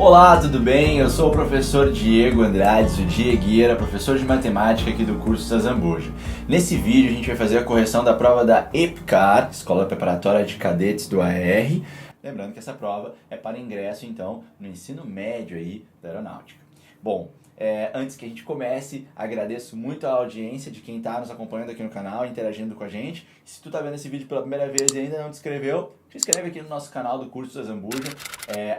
Olá, tudo bem? Eu sou o professor Diego Andrades, o Diegueira, professor de matemática aqui do curso Sazambuja. Nesse vídeo a gente vai fazer a correção da prova da EPCAR, Escola Preparatória de Cadetes do AR. Lembrando que essa prova é para ingresso, então, no ensino médio aí da aeronáutica. Bom, antes que a gente comece, agradeço muito a audiência de quem está nos acompanhando aqui no canal, interagindo com a gente. Se tu está vendo esse vídeo pela primeira vez e ainda não te inscreveu, te inscreve aqui no nosso canal do curso Sazambuja,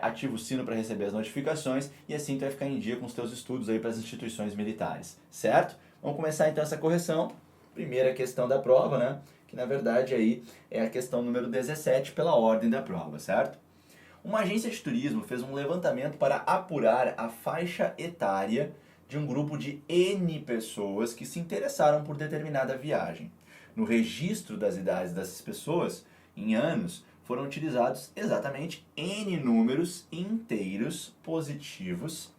ativa o sino para receber as notificações e assim tu vai ficar em dia com os teus estudos aí para as instituições militares, certo? Vamos começar então essa correção. Primeira questão da prova, né? Que na verdade aí é a questão número 17 pela ordem da prova, certo? Uma agência de turismo fez um levantamento para apurar a faixa etária de um grupo de N pessoas que se interessaram por determinada viagem. No registro das idades dessas pessoas, em anos, foram utilizados exatamente N números inteiros positivos,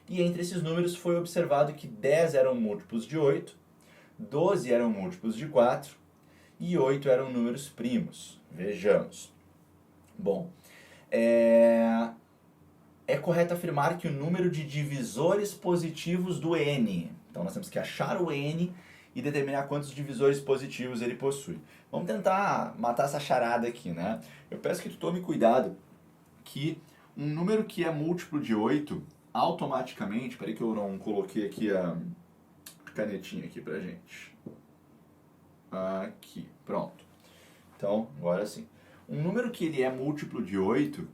e entre esses números foi observado que 10 eram múltiplos de 8, 12 eram múltiplos de 4 e 8 eram números primos. Vejamos. Bom, é correto afirmar que o número de divisores positivos do N, então nós temos que achar o N e determinar quantos divisores positivos ele possui. Vamos tentar matar essa charada aqui, né? Eu peço que tu tome cuidado que um número que é múltiplo de 8, automaticamente, peraí que eu não coloquei aqui a canetinha aqui pra gente. Aqui, pronto. Então, agora sim. Um número que ele é múltiplo de 8,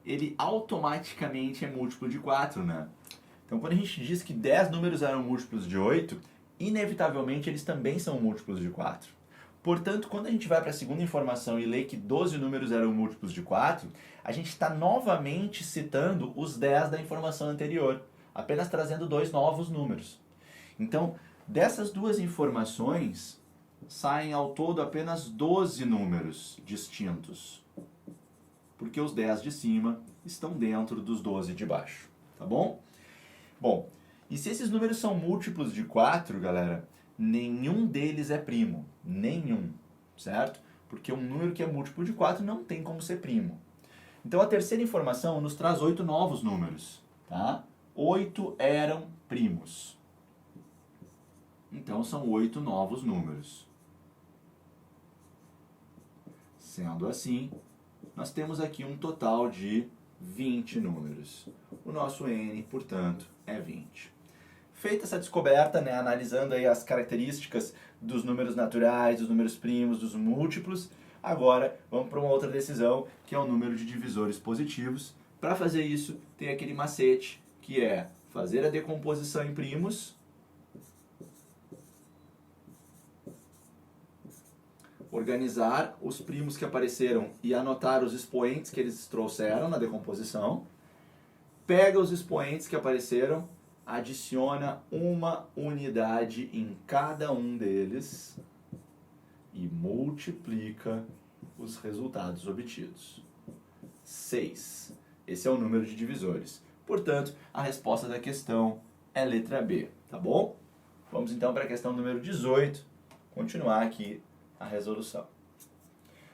ele automaticamente é múltiplo de 4, né? Então, quando a gente diz que 10 números eram múltiplos de 8, inevitavelmente eles também são múltiplos de 4. Portanto, quando a gente vai para a segunda informação e lê que 12 números eram múltiplos de 4, a gente está novamente citando os 10 da informação anterior, apenas trazendo dois novos números. Então, dessas duas informações, saem ao todo apenas 12 números distintos, porque os 10 de cima estão dentro dos 12 de baixo, tá bom? Bom, e se esses números são múltiplos de 4, galera, nenhum deles é primo, nenhum, certo? Porque um número que é múltiplo de 4 não tem como ser primo. Então a terceira informação nos traz 8 novos números, tá? 8 eram primos. Então são 8 novos números. Sendo assim, nós temos aqui um total de 20 números. O nosso N, portanto, é 20. Feita essa descoberta, né, analisando aí as características dos números naturais, dos números primos, dos múltiplos, agora vamos para uma outra decisão, que é o número de divisores positivos. Para fazer isso, tem aquele macete, que é fazer a decomposição em primos, organizar os primos que apareceram e anotar os expoentes que eles trouxeram na decomposição, pega os expoentes que apareceram, adiciona uma unidade em cada um deles e multiplica os resultados obtidos. 6. Esse é o número de divisores. Portanto, a resposta da questão é letra B, tá bom? Vamos então para a questão número 18, continuar aqui a resolução.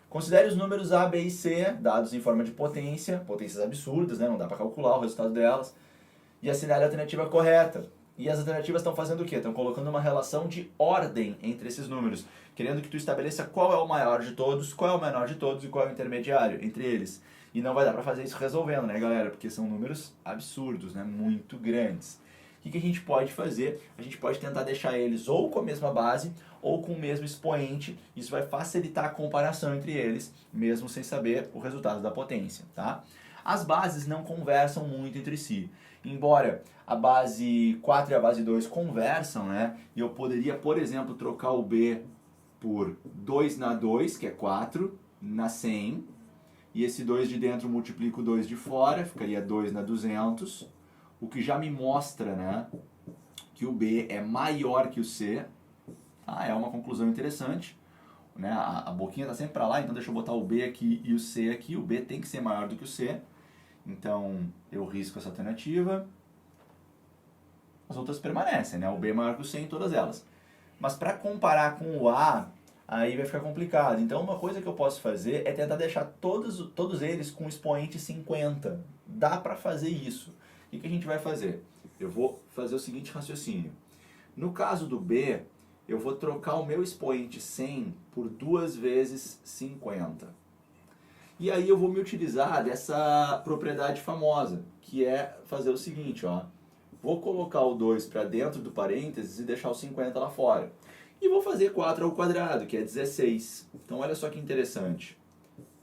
Considere os números A, B e C, dados em forma de potência, potências absurdas, né? Não dá para calcular o resultado delas, e assinale a alternativa correta. E as alternativas estão fazendo o quê? Estão colocando uma relação de ordem entre esses números, querendo que tu estabeleça qual é o maior de todos, qual é o menor de todos e qual é o intermediário entre eles. E não vai dar para fazer isso resolvendo, né, galera? Porque são números absurdos, né? Muito grandes. O que a gente pode fazer? A gente pode tentar deixar eles ou com a mesma base ou com o mesmo expoente. Isso vai facilitar a comparação entre eles, mesmo sem saber o resultado da potência, tá? As bases não conversam muito entre si. Embora a base 4 e a base 2 conversam, né? E eu poderia, por exemplo, trocar o B por 2 na 2, que é 4, na 100. E esse 2 de dentro multiplica o 2 de fora, ficaria 2 na 200. O que já me mostra, né, que o B é maior que o C. É uma conclusão interessante, né? A boquinha está sempre para lá, então deixa eu botar o B aqui e o C aqui. O B tem que ser maior do que o C. Então eu risco essa alternativa. As outras permanecem, né? O B é maior que o C em todas elas. Mas para comparar com o A, aí vai ficar complicado. Então uma coisa que eu posso fazer é tentar deixar todos eles com expoente 50. Dá para fazer isso. O que a gente vai fazer? Eu vou fazer o seguinte raciocínio. No caso do B, eu vou trocar o meu expoente 100 por 2 vezes 50. E aí eu vou me utilizar dessa propriedade famosa, que é fazer o seguinte, ó. Vou colocar o 2 para dentro do parênteses e deixar o 50 lá fora. E vou fazer 4 ao quadrado, que é 16. Então olha só que interessante.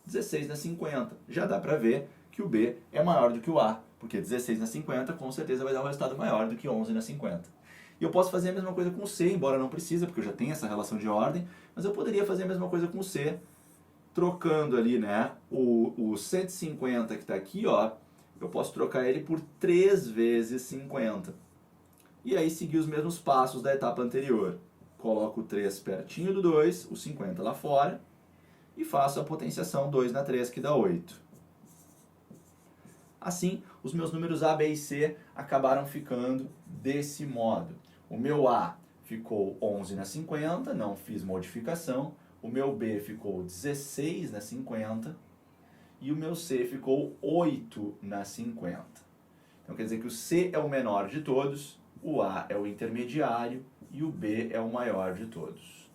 16 na 50. Já dá para ver que o B é maior do que o A, porque 16 na 50 com certeza vai dar um resultado maior do que 11 na 50. E eu posso fazer a mesma coisa com o C, embora não precisa, porque eu já tenho essa relação de ordem, mas eu poderia fazer a mesma coisa com o C, trocando ali, né, o 150 que está aqui, ó, eu posso trocar ele por 3 vezes 50. E aí seguir os mesmos passos da etapa anterior. Coloco o 3 pertinho do 2, o 50 lá fora, e faço a potenciação 2 na 3, que dá 8. Assim, os meus números A, B e C acabaram ficando desse modo. O meu A ficou 11 na 50, não fiz modificação. O meu B ficou 16 na 50 e o meu C ficou 8 na 50. Então quer dizer que o C é o menor de todos, o A é o intermediário e o B é o maior de todos.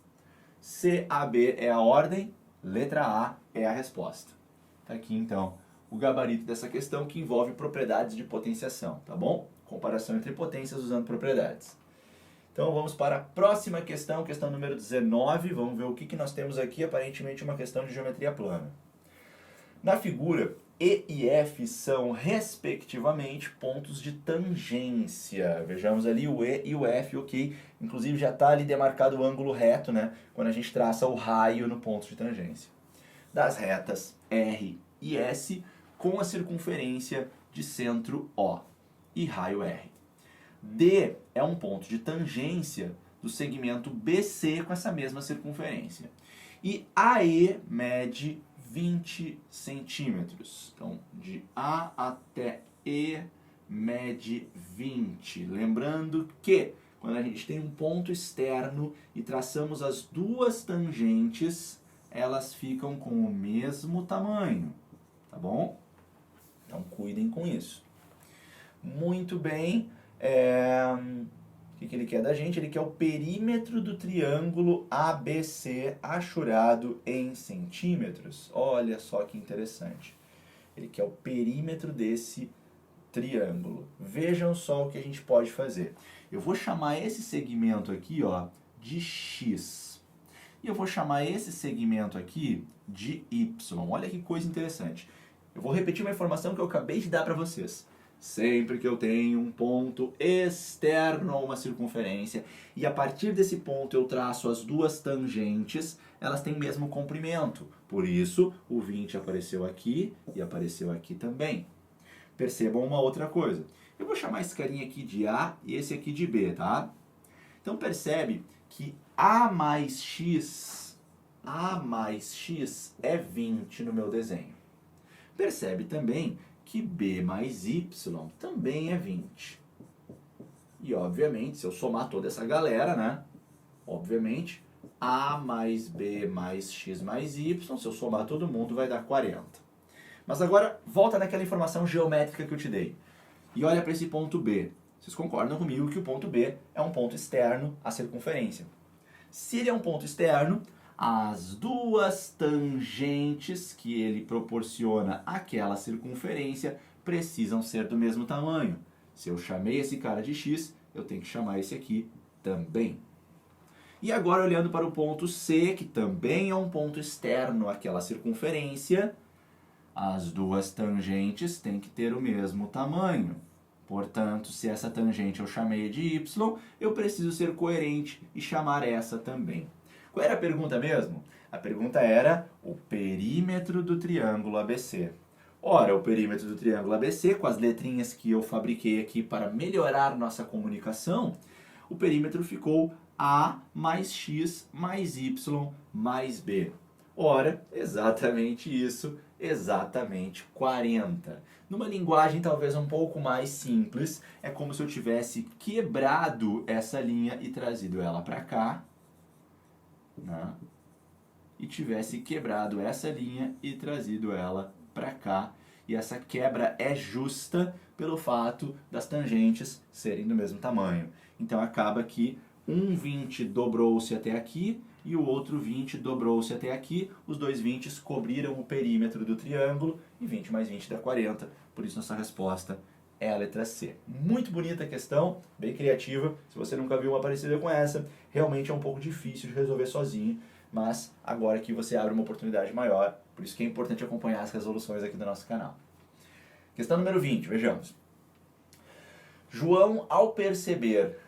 C, A, B é a ordem, letra A é a resposta. Tá aqui então o gabarito dessa questão que envolve propriedades de potenciação, tá bom? Comparação entre potências usando propriedades. Então vamos para a próxima questão, questão número 19. Vamos ver o que nós temos aqui, aparentemente uma questão de geometria plana. Na figura, E e F são, respectivamente, pontos de tangência. Vejamos ali o E e o F, ok? Inclusive já está ali demarcado o ângulo reto, né? Quando a gente traça o raio no ponto de tangência. Das retas R e S com a circunferência de centro O e raio R. D é um ponto de tangência do segmento BC com essa mesma circunferência. E AE mede 20 centímetros. Então, de A até E mede 20. Lembrando que, quando a gente tem um ponto externo e traçamos as duas tangentes, elas ficam com o mesmo tamanho. Tá bom? Então, cuidem com isso. Muito bem. O que ele quer da gente? Ele quer o perímetro do triângulo ABC achurado em centímetros. Olha só que interessante. Ele quer o perímetro desse triângulo. Vejam só o que a gente pode fazer. Eu vou chamar esse segmento aqui, ó, de X. E eu vou chamar esse segmento aqui de Y. Olha que coisa interessante. Eu vou repetir uma informação que eu acabei de dar para vocês. Sempre que eu tenho um ponto externo a uma circunferência e a partir desse ponto eu traço as duas tangentes, elas têm o mesmo comprimento. Por isso, o 20 apareceu aqui e apareceu aqui também. Percebam uma outra coisa. Eu vou chamar esse carinha aqui de A e esse aqui de B, tá? Então percebe que A mais X é 20 no meu desenho. Percebe também que B mais Y também é 20. E, obviamente, se eu somar toda essa galera, né? Obviamente, A mais B mais X mais Y, se eu somar todo mundo, vai dar 40. Mas agora, volta naquela informação geométrica que eu te dei. E olha para esse ponto B. Vocês concordam comigo que o ponto B é um ponto externo à circunferência. Se ele é um ponto externo, as duas tangentes que ele proporciona àquela circunferência precisam ser do mesmo tamanho. Se eu chamei esse cara de X, eu tenho que chamar esse aqui também. E agora olhando para o ponto C, que também é um ponto externo àquela circunferência, as duas tangentes têm que ter o mesmo tamanho. Portanto, se essa tangente eu chamei de Y, eu preciso ser coerente e chamar essa também. Qual era a pergunta mesmo? A pergunta era o perímetro do triângulo ABC. Ora, o perímetro do triângulo ABC, com as letrinhas que eu fabriquei aqui para melhorar nossa comunicação, o perímetro ficou A mais X mais Y mais B. Ora, exatamente isso, exatamente 40. Numa linguagem talvez um pouco mais simples, é como se eu tivesse quebrado essa linha e trazido ela para cá, né? e tivesse quebrado essa linha e trazido ela para cá. E essa quebra é justa pelo fato das tangentes serem do mesmo tamanho. Então acaba que um 20 dobrou-se até aqui e o outro 20 dobrou-se até aqui. Os dois 20 cobriram o perímetro do triângulo e 20 mais 20 dá 40. Por isso nossa resposta é a letra C. Muito bonita a questão, bem criativa. Se você nunca viu uma parecida com essa, realmente é um pouco difícil de resolver sozinho. Mas agora que você abre uma oportunidade maior, por isso que é importante acompanhar as resoluções aqui do nosso canal. Questão número 20, vejamos. João, ao perceber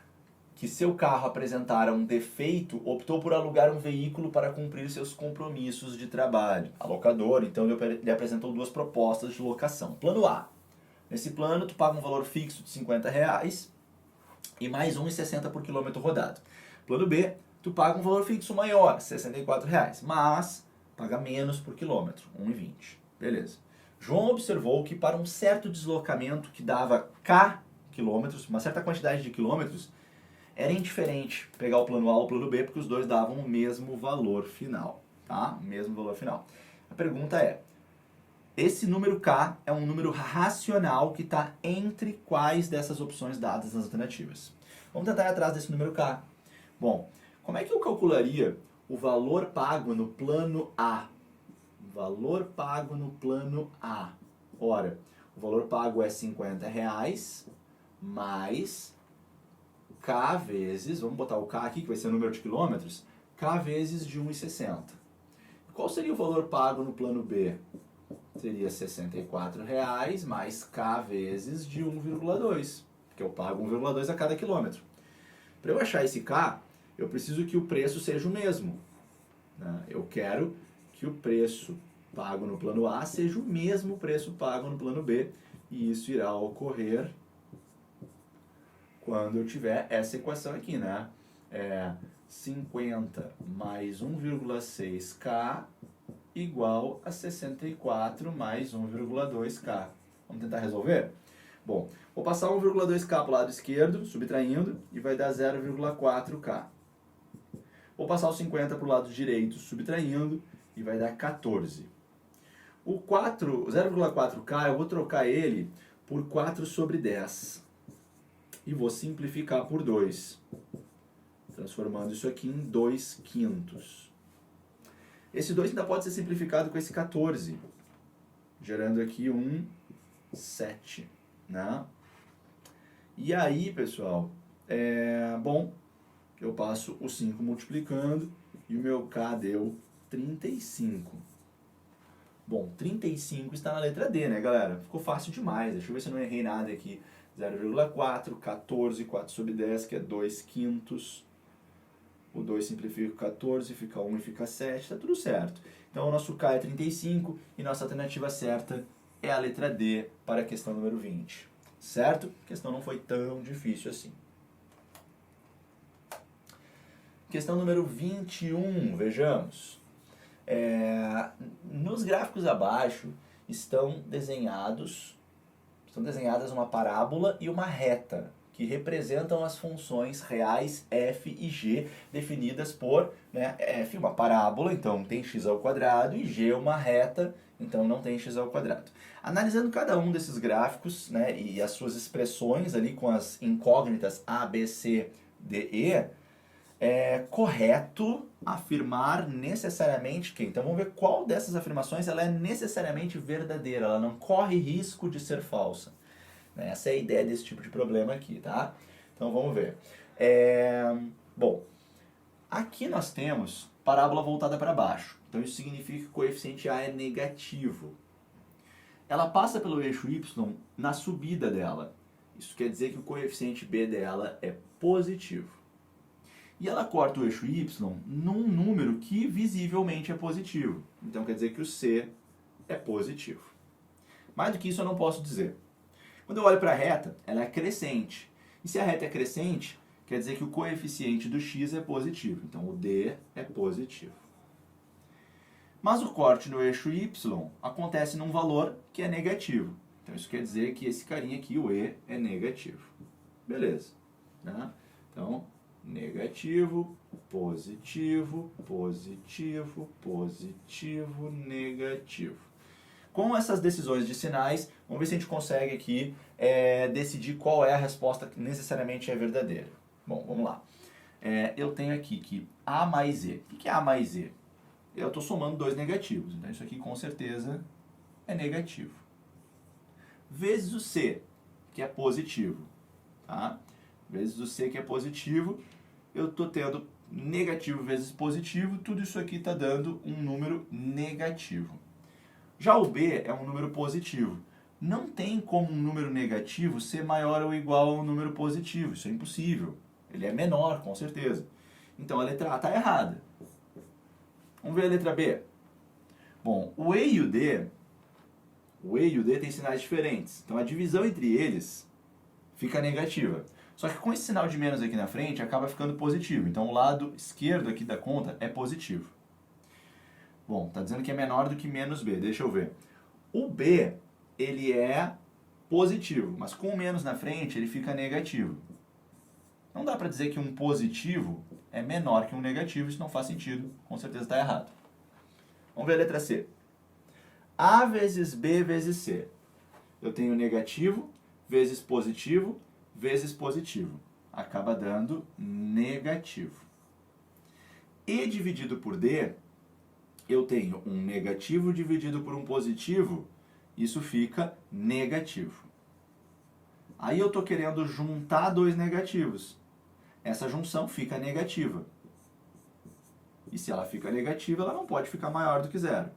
que seu carro apresentara um defeito, optou por alugar um veículo para cumprir seus compromissos de trabalho. A locadora, então, lhe apresentou duas propostas de locação. Plano A. Nesse plano, tu paga um valor fixo de R$50 e mais R$1,60 por quilômetro rodado. Plano B, tu paga um valor fixo maior, R$64, mas paga menos por quilômetro, R$1,20. Beleza. João observou que para um certo deslocamento que dava K quilômetros, uma certa quantidade de quilômetros, era indiferente pegar o plano A ou o plano B, porque os dois davam o mesmo valor final, tá? O mesmo valor final. A pergunta é, esse número K é um número racional que está entre quais dessas opções dadas nas alternativas? Vamos tentar ir atrás desse número K. Bom, como é que eu calcularia o valor pago no plano A? Valor pago no plano A. Ora, o valor pago é R$50 mais K vezes, vamos botar o K aqui, que vai ser o número de quilômetros, K vezes de 1,60. Qual seria o valor pago no plano B? Seria R$64 mais K vezes de 1,2, porque eu pago 1,2 a cada quilômetro. Para eu achar esse K, eu preciso que o preço seja o mesmo, né? Eu quero que o preço pago no plano A seja o mesmo preço pago no plano B, e isso irá ocorrer quando eu tiver essa equação aqui, né? 50 mais 1,6K igual a 64 mais 1,2K. Vamos tentar resolver? Bom, vou passar 1,2K para o lado esquerdo, subtraindo, e vai dar 0,4K. Vou passar o 50 para o lado direito, subtraindo, e vai dar 14. O 0,4K eu vou trocar ele por 4 sobre 10. E vou simplificar por 2, transformando isso aqui em 2 quintos. Esse 2 ainda pode ser simplificado com esse 14, gerando aqui um 7, né? E aí, pessoal, bom, eu passo o 5 multiplicando e o meu K deu 35. Bom, 35 está na letra D, né, galera? Ficou fácil demais, deixa eu ver se eu não errei nada aqui. 0,4, 14, 4 sobre 10, que é 2 quintos. O 2 simplifica o 14, fica 1 e fica 7, está tudo certo. Então o nosso K é 35 e nossa alternativa certa é a letra D para a questão número 20. Certo? A questão não foi tão difícil assim. Questão número 21, vejamos. Nos gráficos abaixo estão desenhadas uma parábola e uma reta, que representam as funções reais f e g, definidas por, né, f uma parábola, então tem x ao quadrado, e g uma reta, então não tem x ao quadrado. Analisando cada um desses gráficos, né, e as suas expressões ali com as incógnitas a, b, c, d, e, é correto afirmar necessariamente que... Então vamos ver qual dessas afirmações ela é necessariamente verdadeira, ela não corre risco de ser falsa. Essa é a ideia desse tipo de problema aqui, tá? Então vamos ver. Bom, aqui nós temos parábola voltada para baixo. Então isso significa que o coeficiente A é negativo. Ela passa pelo eixo Y na subida dela. Isso quer dizer que o coeficiente B dela é positivo. E ela corta o eixo Y num número que visivelmente é positivo. Então quer dizer que o C é positivo. Mais do que isso eu não posso dizer. Quando eu olho para a reta, ela é crescente. E se a reta é crescente, quer dizer que o coeficiente do x é positivo. Então o D é positivo. Mas o corte no eixo Y acontece num valor que é negativo. Então isso quer dizer que esse carinha aqui, o E, é negativo. Beleza. Né? Então negativo, positivo, positivo, positivo, negativo. Com essas decisões de sinais, vamos ver se a gente consegue aqui decidir qual é a resposta que necessariamente é verdadeira. Bom, vamos lá. Eu tenho aqui que A mais E. O que é A mais E? Eu estou somando dois negativos, então isso aqui com certeza é negativo. Vezes o C, que é positivo. Tá? Vezes o C, que é positivo, eu estou tendo negativo vezes positivo, tudo isso aqui está dando um número negativo. Já o B é um número positivo. Não tem como um número negativo ser maior ou igual a um número positivo, isso é impossível. Ele é menor, com certeza. Então a letra A está errada. Vamos ver a letra B. Bom, o E e o D têm sinais diferentes. Então a divisão entre eles fica negativa. Só que com esse sinal de menos aqui na frente, acaba ficando positivo. Então o lado esquerdo aqui da conta é positivo. Bom, está dizendo que é menor do que menos B. Deixa eu ver. O B, ele é positivo, mas com o menos na frente, ele fica negativo. Não dá para dizer que um positivo é menor que um negativo, isso não faz sentido, com certeza está errado. Vamos ver a letra C. A vezes B vezes C. Eu tenho negativo vezes positivo vezes positivo. Acaba dando negativo. E dividido por D, eu tenho um negativo dividido por um positivo, isso fica negativo. Aí eu estou querendo juntar dois negativos. Essa junção fica negativa. E se ela fica negativa, ela não pode ficar maior do que zero.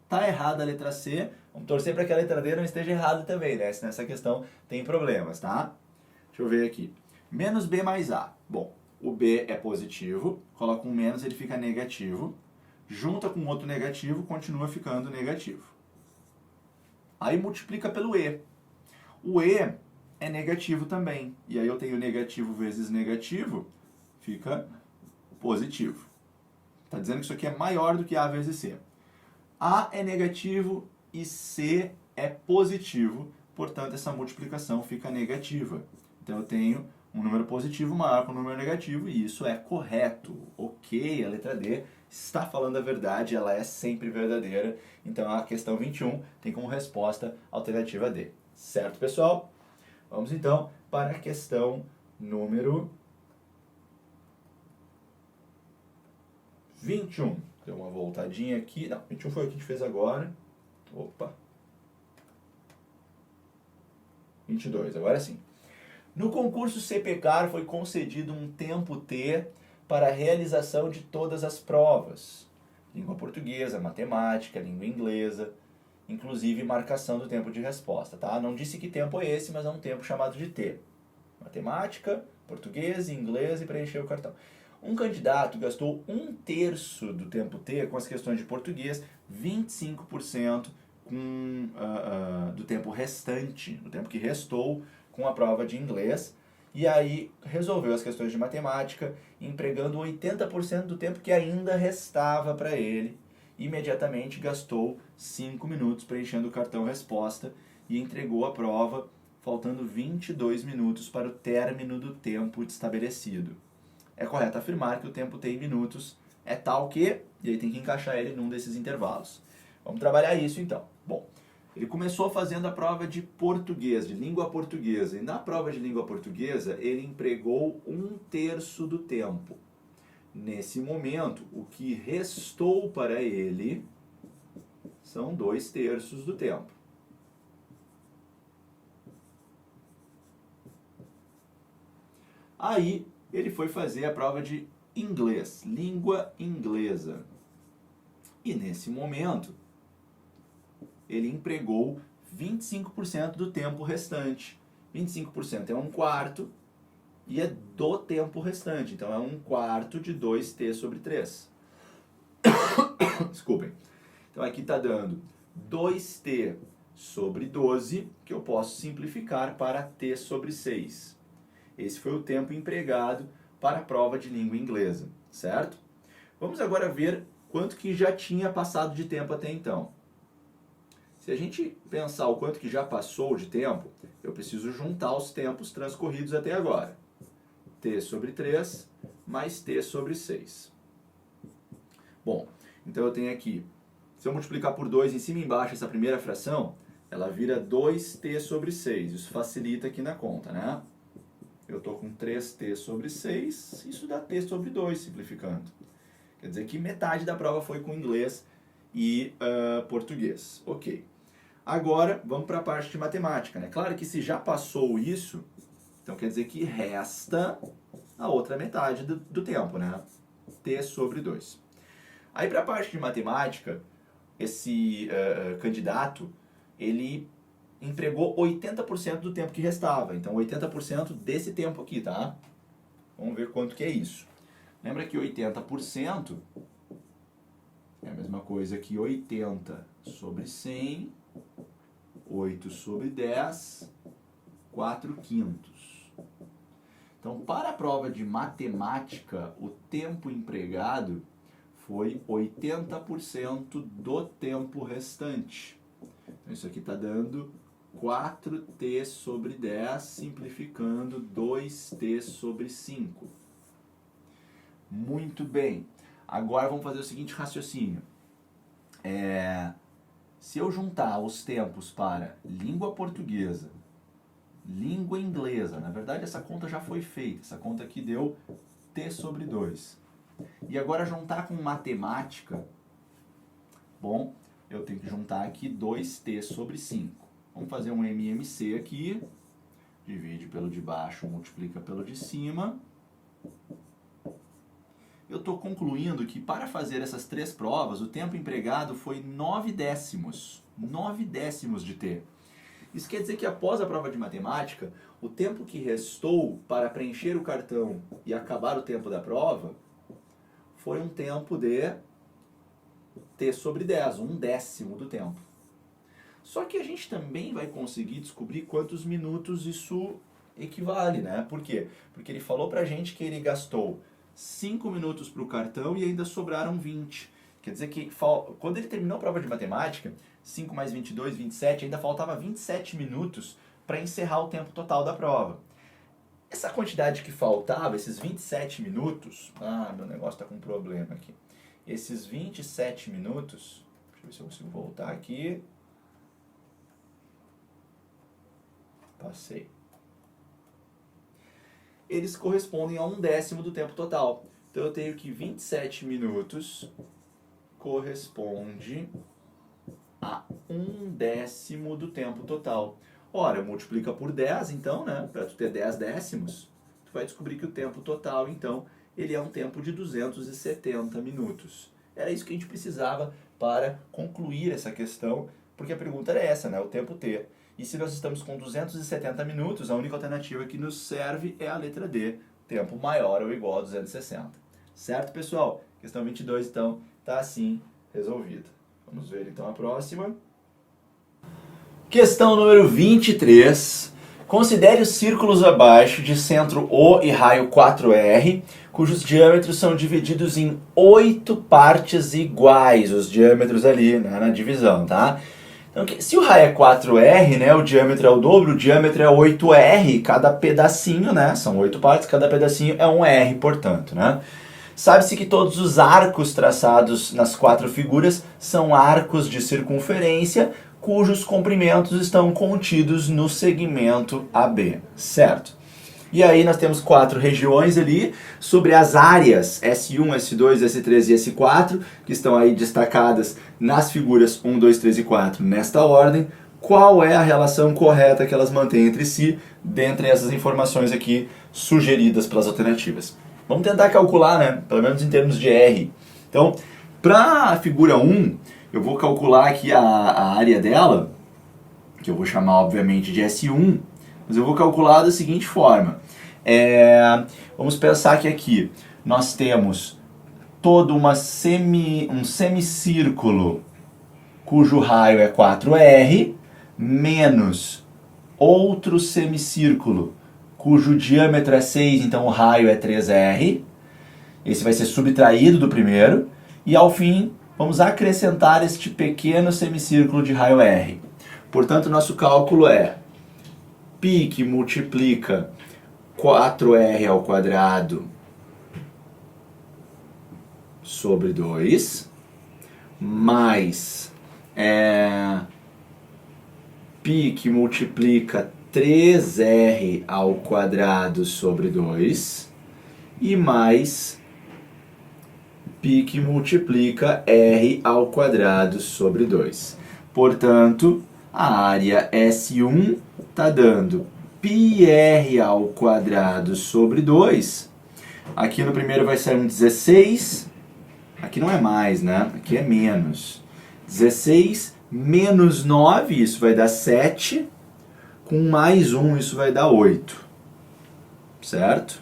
Está errada a letra C, vamos torcer para que a letra D não esteja errada também, né? Se nessa questão tem problemas, tá? Deixa eu ver aqui. Menos B mais A. Bom, o B é positivo, coloca um menos, ele fica negativo. Junta com outro negativo, continua ficando negativo. Aí multiplica pelo E. O E é negativo também. E aí eu tenho negativo vezes negativo, fica positivo. Está dizendo que isso aqui é maior do que A vezes C. A é negativo e C é positivo, portanto essa multiplicação fica negativa. Então eu tenho um número positivo maior que um número negativo e isso é correto. Ok, a letra D está falando a verdade, ela é sempre verdadeira. Então a questão 21 tem como resposta a alternativa D. Certo, pessoal? Vamos então para a questão número 21. Deu uma voltadinha aqui. Não, 21 foi o que a gente fez agora. Opa. 22, agora sim. No concurso CPCAR foi concedido um tempo T para a realização de todas as provas. Língua portuguesa, matemática, língua inglesa, inclusive marcação do tempo de resposta, tá? Não disse que tempo é esse, mas é um tempo chamado de T. Matemática, português, inglês e preencher o cartão. Um candidato gastou 1/3 do tempo T com as questões de português, 25% do tempo restante, do tempo que restou com a prova de inglês, e aí resolveu as questões de matemática, empregando 80% do tempo que ainda restava para ele. Imediatamente gastou 5 minutos preenchendo o cartão resposta e entregou a prova, faltando 22 minutos para o término do tempo estabelecido. É correto afirmar que o tempo T em minutos é tal que, e aí tem que encaixar ele num desses intervalos. Vamos trabalhar isso então. Bom, ele começou fazendo a prova de português, de língua portuguesa, e na prova de língua portuguesa ele empregou 1/3 do tempo. Nesse momento, o que restou para ele são 2/3 do tempo. Aí ele foi fazer a prova de inglês, língua inglesa. E nesse momento, ele empregou 25% do tempo restante. 25% é 1/4 e é do tempo restante. Então é 1/4 de 2t sobre 3. Desculpem. Então aqui está dando 2t sobre 12, que eu posso simplificar para t sobre 6. Esse foi o tempo empregado para a prova de língua inglesa, certo? Vamos agora ver quanto que já tinha passado de tempo até então. Se a gente pensar o quanto que já passou de tempo, eu preciso juntar os tempos transcorridos até agora. T sobre 3 mais t sobre 6. Bom, então eu tenho aqui, se eu multiplicar por 2 em cima e embaixo essa primeira fração, ela vira 2t sobre 6. Isso facilita aqui na conta, né? Eu estou com 3t sobre 6, isso dá t sobre 2, simplificando. Quer dizer que metade da prova foi com inglês e português. Ok. Agora, vamos para a parte de matemática, né? Claro que se já passou isso, então quer dizer que resta a outra metade do tempo, né? T sobre 2. Aí para a parte de matemática, esse candidato, ele empregou 80% do tempo que restava. Então 80% desse tempo aqui, tá? Vamos ver quanto que é isso. Lembra que 80% é a mesma coisa que 80 sobre 100, 8 sobre 10, 4 quintos. Então, para a prova de matemática, o tempo empregado foi 80% do tempo restante. Então, isso aqui está dando 4t sobre 10, simplificando 2t sobre 5. Muito bem. Agora vamos fazer o seguinte raciocínio. Se eu juntar os tempos para língua portuguesa, língua inglesa, na verdade essa conta já foi feita, essa conta aqui deu t sobre 2. E agora juntar com matemática, bom, eu tenho que juntar aqui 2t sobre 5. Vamos fazer um MMC aqui, divide pelo de baixo, multiplica pelo de cima. Eu estou concluindo que para fazer essas três provas, o tempo empregado foi 9 décimos. 9 décimos de t. Isso quer dizer que após a prova de matemática, o tempo que restou para preencher o cartão e acabar o tempo da prova foi um tempo de t sobre 10, 1/10 do tempo. Só que a gente também vai conseguir descobrir quantos minutos isso equivale, né? Por quê? Porque ele falou pra gente que ele gastou 5 minutos para o cartão e ainda sobraram 20. Quer dizer que quando ele terminou a prova de matemática, 5 mais 22, 27, ainda faltava 27 minutos para encerrar o tempo total da prova. Essa quantidade que faltava, esses 27 minutos... meu negócio está com um problema aqui. Esses 27 minutos... Deixa eu ver se eu consigo voltar aqui. Passei. Eles correspondem a 1/10 do tempo total. Então eu tenho que 27 minutos corresponde a 1/10 do tempo total. Ora, multiplica por 10, então, né? Para tu ter 10 décimos, tu vai descobrir que o tempo total, então, ele é um tempo de 270 minutos. Era isso que a gente precisava para concluir essa questão, porque a pergunta era essa, né? O tempo T. E se nós estamos com 270 minutos, a única alternativa que nos serve é a letra D, tempo maior ou igual a 260. Certo, pessoal? Questão 22, então, está assim resolvida. Vamos ver, então, a próxima. Questão número 23. Considere os círculos abaixo de centro O e raio 4R, cujos diâmetros são divididos em 8 partes iguais, os diâmetros ali, né, na divisão, tá? Então, se o raio é 4R, né, o diâmetro é o dobro, o diâmetro é 8R, cada pedacinho, né, são 8 partes, cada pedacinho é um R, portanto, né. Sabe-se que todos os arcos traçados nas 4 figuras são arcos de circunferência, cujos comprimentos estão contidos no segmento AB, certo? E aí nós temos 4 regiões ali, sobre as áreas S1, S2, S3 e S4, que estão aí destacadas nas figuras 1, 2, 3 e 4 nesta ordem. Qual é a relação correta que elas mantêm entre si, dentre essas informações aqui sugeridas pelas alternativas? Vamos tentar calcular, né? Pelo menos em termos de R. Então, para a figura 1, eu vou calcular aqui a área dela, que eu vou chamar obviamente de S1, mas eu vou calcular da seguinte forma. Vamos pensar que aqui nós temos todo um semicírculo cujo raio é 4R, menos outro semicírculo cujo diâmetro é 6, então o raio é 3R. Esse vai ser subtraído do primeiro. E ao fim, vamos acrescentar este pequeno semicírculo de raio R. Portanto, nosso cálculo é π que multiplica 4R ao quadrado sobre 2 mais π que multiplica 3r ao quadrado sobre 2 e mais π que multiplica r ao quadrado sobre 2. Portanto, a área S1 está dando πr ao quadrado sobre 2. Aqui no primeiro vai ser um 16. Aqui não é mais, né? Aqui é menos. 16 menos 9, isso vai dar 7. Com mais 1, isso vai dar 8. Certo?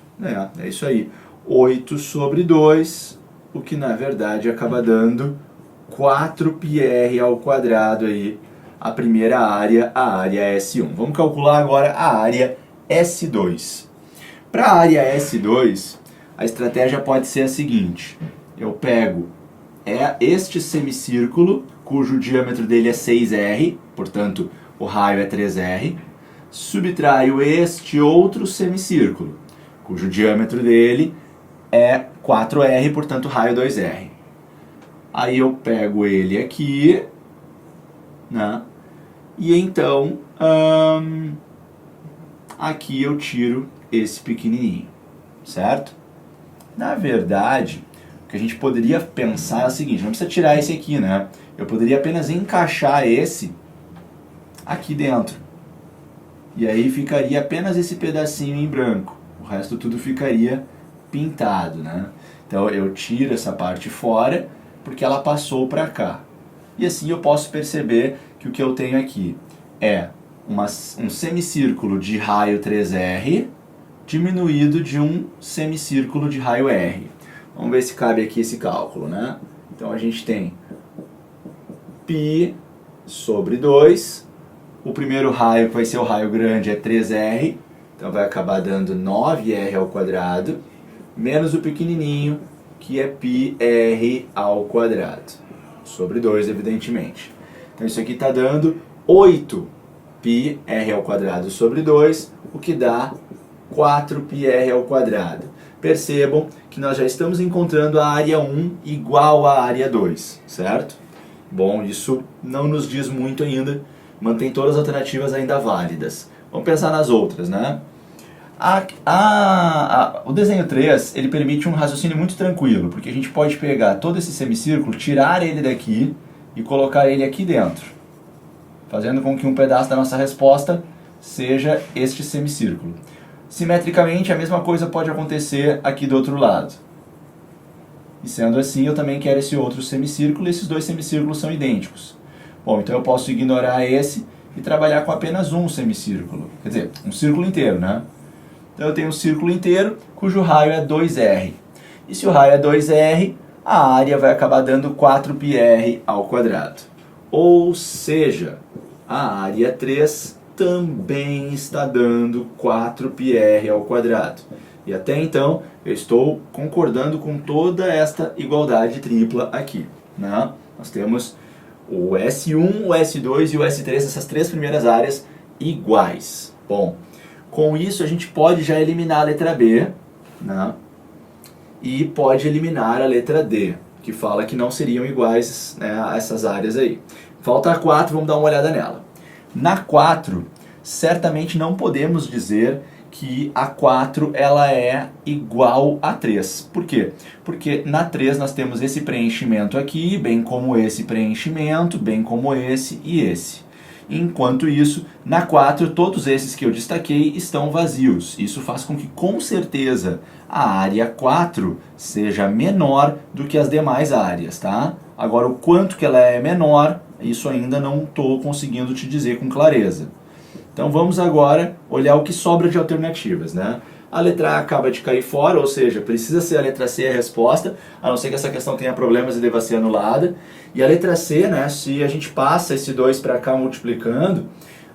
É isso aí. 8 sobre 2, o que na verdade acaba dando 4πr ao quadrado aí, a primeira área, a área S1. Vamos calcular agora a área S2. Para a área S2, a estratégia pode ser a seguinte. Eu pego este semicírculo, cujo diâmetro dele é 6r, portanto o raio é 3r, subtraio este outro semicírculo, cujo diâmetro dele é 4r, portanto o raio 2r. Aí eu pego ele aqui, né? E então aqui eu tiro esse pequenininho, certo? Na verdade, o que a gente poderia pensar é o seguinte, não precisa tirar esse aqui, né? Eu poderia apenas encaixar esse aqui dentro. E aí ficaria apenas esse pedacinho em branco. O resto tudo ficaria pintado, né? Então eu tiro essa parte fora porque ela passou para cá. E assim eu posso perceber que o que eu tenho aqui é um semicírculo de raio 3R diminuído de um semicírculo de raio R. Vamos ver se cabe aqui esse cálculo, né? Então a gente tem π sobre 2. O primeiro raio, que vai ser o raio grande, é 3R. Então vai acabar dando 9R ao quadrado, menos o pequenininho, que é πr ao quadrado. Sobre 2, evidentemente. Então isso aqui está dando 8πr ao quadrado sobre 2, o que dá 4πr ao quadrado. Percebam que nós já estamos encontrando a área 1 igual à área 2, certo? Bom, isso não nos diz muito ainda, mantém todas as alternativas ainda válidas. Vamos pensar nas outras, né? O desenho 3, ele permite um raciocínio muito tranquilo, porque a gente pode pegar todo esse semicírculo, tirar ele daqui e colocar ele aqui dentro, fazendo com que um pedaço da nossa resposta seja este semicírculo. Simetricamente, a mesma coisa pode acontecer aqui do outro lado. E sendo assim, eu também quero esse outro semicírculo, e esses dois semicírculos são idênticos. Bom, então eu posso ignorar esse e trabalhar com apenas um semicírculo. Quer dizer, um círculo inteiro, né? Então eu tenho um círculo inteiro cujo raio é 2R. E se o raio é 2R, a área vai acabar dando 4πr ao quadrado. Ou seja, a área 3 também está dando 4πr ao quadrado. E até então eu estou concordando com toda esta igualdade tripla aqui, né? Nós temos o S1, o S2 e o S3, essas três primeiras áreas iguais. Bom, com isso a gente pode já eliminar a letra B, né? E pode eliminar a letra D, que fala que não seriam iguais, né, a essas áreas aí. Falta a 4, vamos dar uma olhada nela. Na 4, certamente não podemos dizer que a 4 ela é igual a 3. Por quê? Porque na 3 nós temos esse preenchimento aqui, bem como esse preenchimento, bem como esse e esse. Enquanto isso, na 4, todos esses que eu destaquei estão vazios. Isso faz com que, com certeza, a área 4 seja menor do que as demais áreas, tá? Agora, o quanto que ela é menor, isso ainda não estou conseguindo te dizer com clareza. Então vamos agora olhar o que sobra de alternativas, né? A letra A acaba de cair fora, ou seja, precisa ser a letra C a resposta, a não ser que essa questão tenha problemas e deva ser anulada. E a letra C, né, se a gente passa esse 2 para cá multiplicando,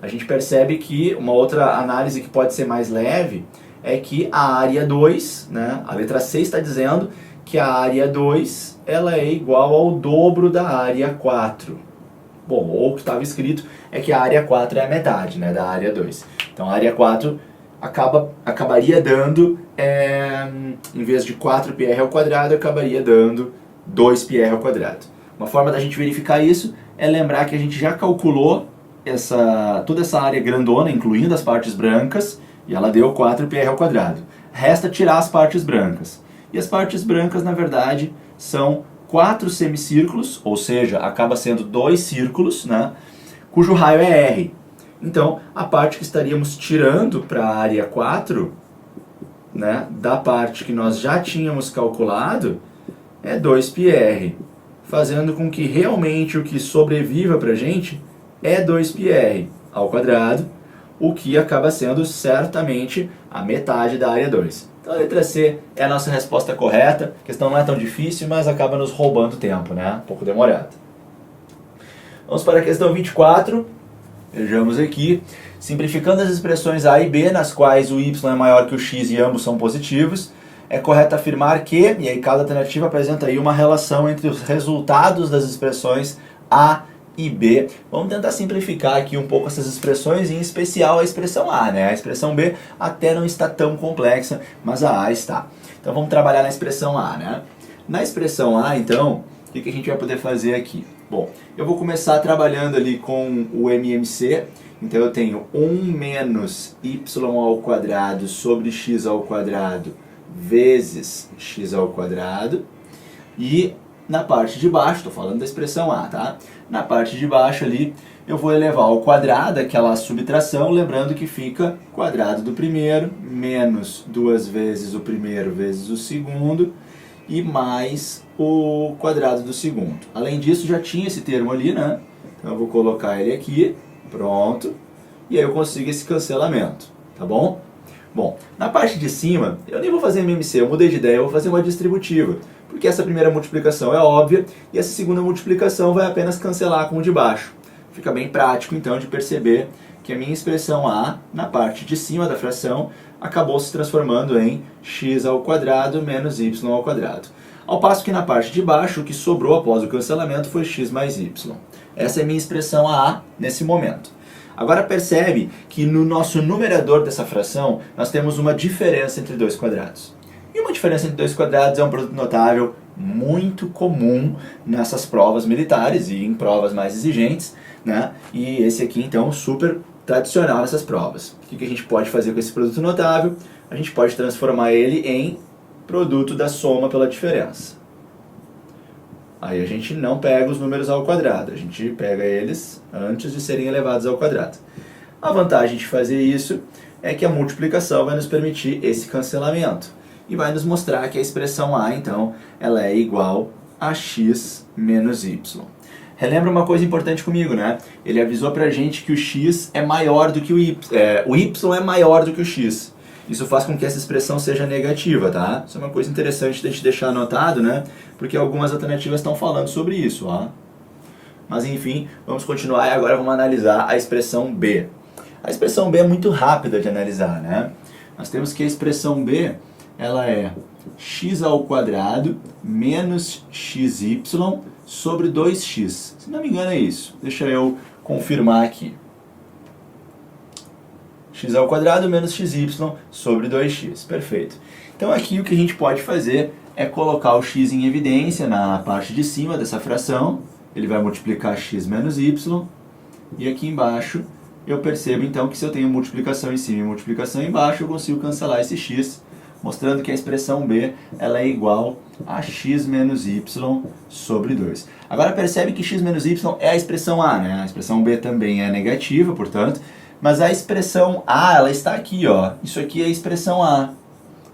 a gente percebe que uma outra análise que pode ser mais leve é que a área 2, né, a letra C está dizendo que a área 2 ela é igual ao dobro da área 4. Bom, ou o que estava escrito é que a área 4 é a metade, né, da área 2. Então a área 4 acabaria dando, em vez de 4πr ao quadrado, acabaria dando 2πr ao quadrado. Uma forma da gente verificar isso é lembrar que a gente já calculou toda essa área grandona, incluindo as partes brancas, e ela deu 4πr ao quadrado. Resta tirar as partes brancas. E as partes brancas, na verdade, são 4 semicírculos, ou seja, acaba sendo 2 círculos, né, cujo raio é R. Então, a parte que estaríamos tirando para a área 4, né, da parte que nós já tínhamos calculado, é 2πr, fazendo com que realmente o que sobreviva para a gente é 2πr ao quadrado, o que acaba sendo certamente a metade da área 2. Então a letra C é a nossa resposta correta. A questão não é tão difícil, mas acaba nos roubando tempo, né? Um pouco demorado. Vamos para a questão 24. Vejamos aqui. Simplificando as expressões A e B, nas quais o y é maior que o x e ambos são positivos, é correto afirmar que, e aí cada alternativa apresenta aí uma relação entre os resultados das expressões A e B. Vamos tentar simplificar aqui um pouco essas expressões, em especial a expressão A, né? A expressão B até não está tão complexa, mas a A está. Então vamos trabalhar na expressão A, né? Na expressão A, então, o que a gente vai poder fazer aqui? Bom, eu vou começar trabalhando ali com o MMC. Então eu tenho 1 menos y ao quadrado sobre x ao quadrado vezes x ao quadrado. E na parte de baixo, estou falando da expressão A, tá? Na parte de baixo ali, eu vou elevar ao quadrado aquela subtração, lembrando que fica quadrado do primeiro, menos 2 vezes o primeiro vezes o segundo, e mais o quadrado do segundo. Além disso, já tinha esse termo ali, né? Então eu vou colocar ele aqui, pronto, e aí eu consigo esse cancelamento, tá bom? Bom, na parte de cima, eu nem vou fazer MMC, eu mudei de ideia, eu vou fazer uma distributiva. Porque essa primeira multiplicação é óbvia e essa segunda multiplicação vai apenas cancelar com o de baixo. Fica bem prático, então, de perceber que a minha expressão A, na parte de cima da fração, acabou se transformando em x ao quadrado menos y ao quadrado. Ao passo que na parte de baixo, o que sobrou após o cancelamento foi x mais y. Essa é a minha expressão A nesse momento. Agora percebe que no nosso numerador dessa fração, nós temos uma diferença entre dois quadrados. E uma diferença entre dois quadrados é um produto notável muito comum nessas provas militares e em provas mais exigentes, né? E esse aqui, então, super tradicional nessas provas. O que a gente pode fazer com esse produto notável? A gente pode transformar ele em produto da soma pela diferença. Aí a gente não pega os números ao quadrado, a gente pega eles antes de serem elevados ao quadrado. A vantagem de fazer isso é que a multiplicação vai nos permitir esse cancelamento. E vai nos mostrar que a expressão A, então, ela é igual a x menos y. Relembra uma coisa importante comigo, né? Ele avisou pra gente que o x é maior do que o y é maior do que o x. Isso faz com que essa expressão seja negativa, tá? Isso é uma coisa interessante de a gente deixar anotado, né? Porque algumas alternativas estão falando sobre isso, ó. Mas enfim, vamos continuar e agora vamos analisar a expressão B. A expressão B é muito rápida de analisar, né? Nós temos que a expressão B, ela é x ao quadrado menos xy sobre 2x. Se não me engano é isso. Deixa eu confirmar aqui. X ao quadrado menos xy sobre 2x. Perfeito. Então aqui o que a gente pode fazer é colocar o x em evidência na parte de cima dessa fração. Ele vai multiplicar x menos y. E aqui embaixo eu percebo então que se eu tenho multiplicação em cima e multiplicação embaixo, eu consigo cancelar esse x, mostrando que a expressão B ela é igual a x menos y sobre 2. Agora percebe que x menos y é a expressão A, né? A expressão B também é negativa, portanto, mas a expressão A ela está aqui, ó. Isso aqui é a expressão A.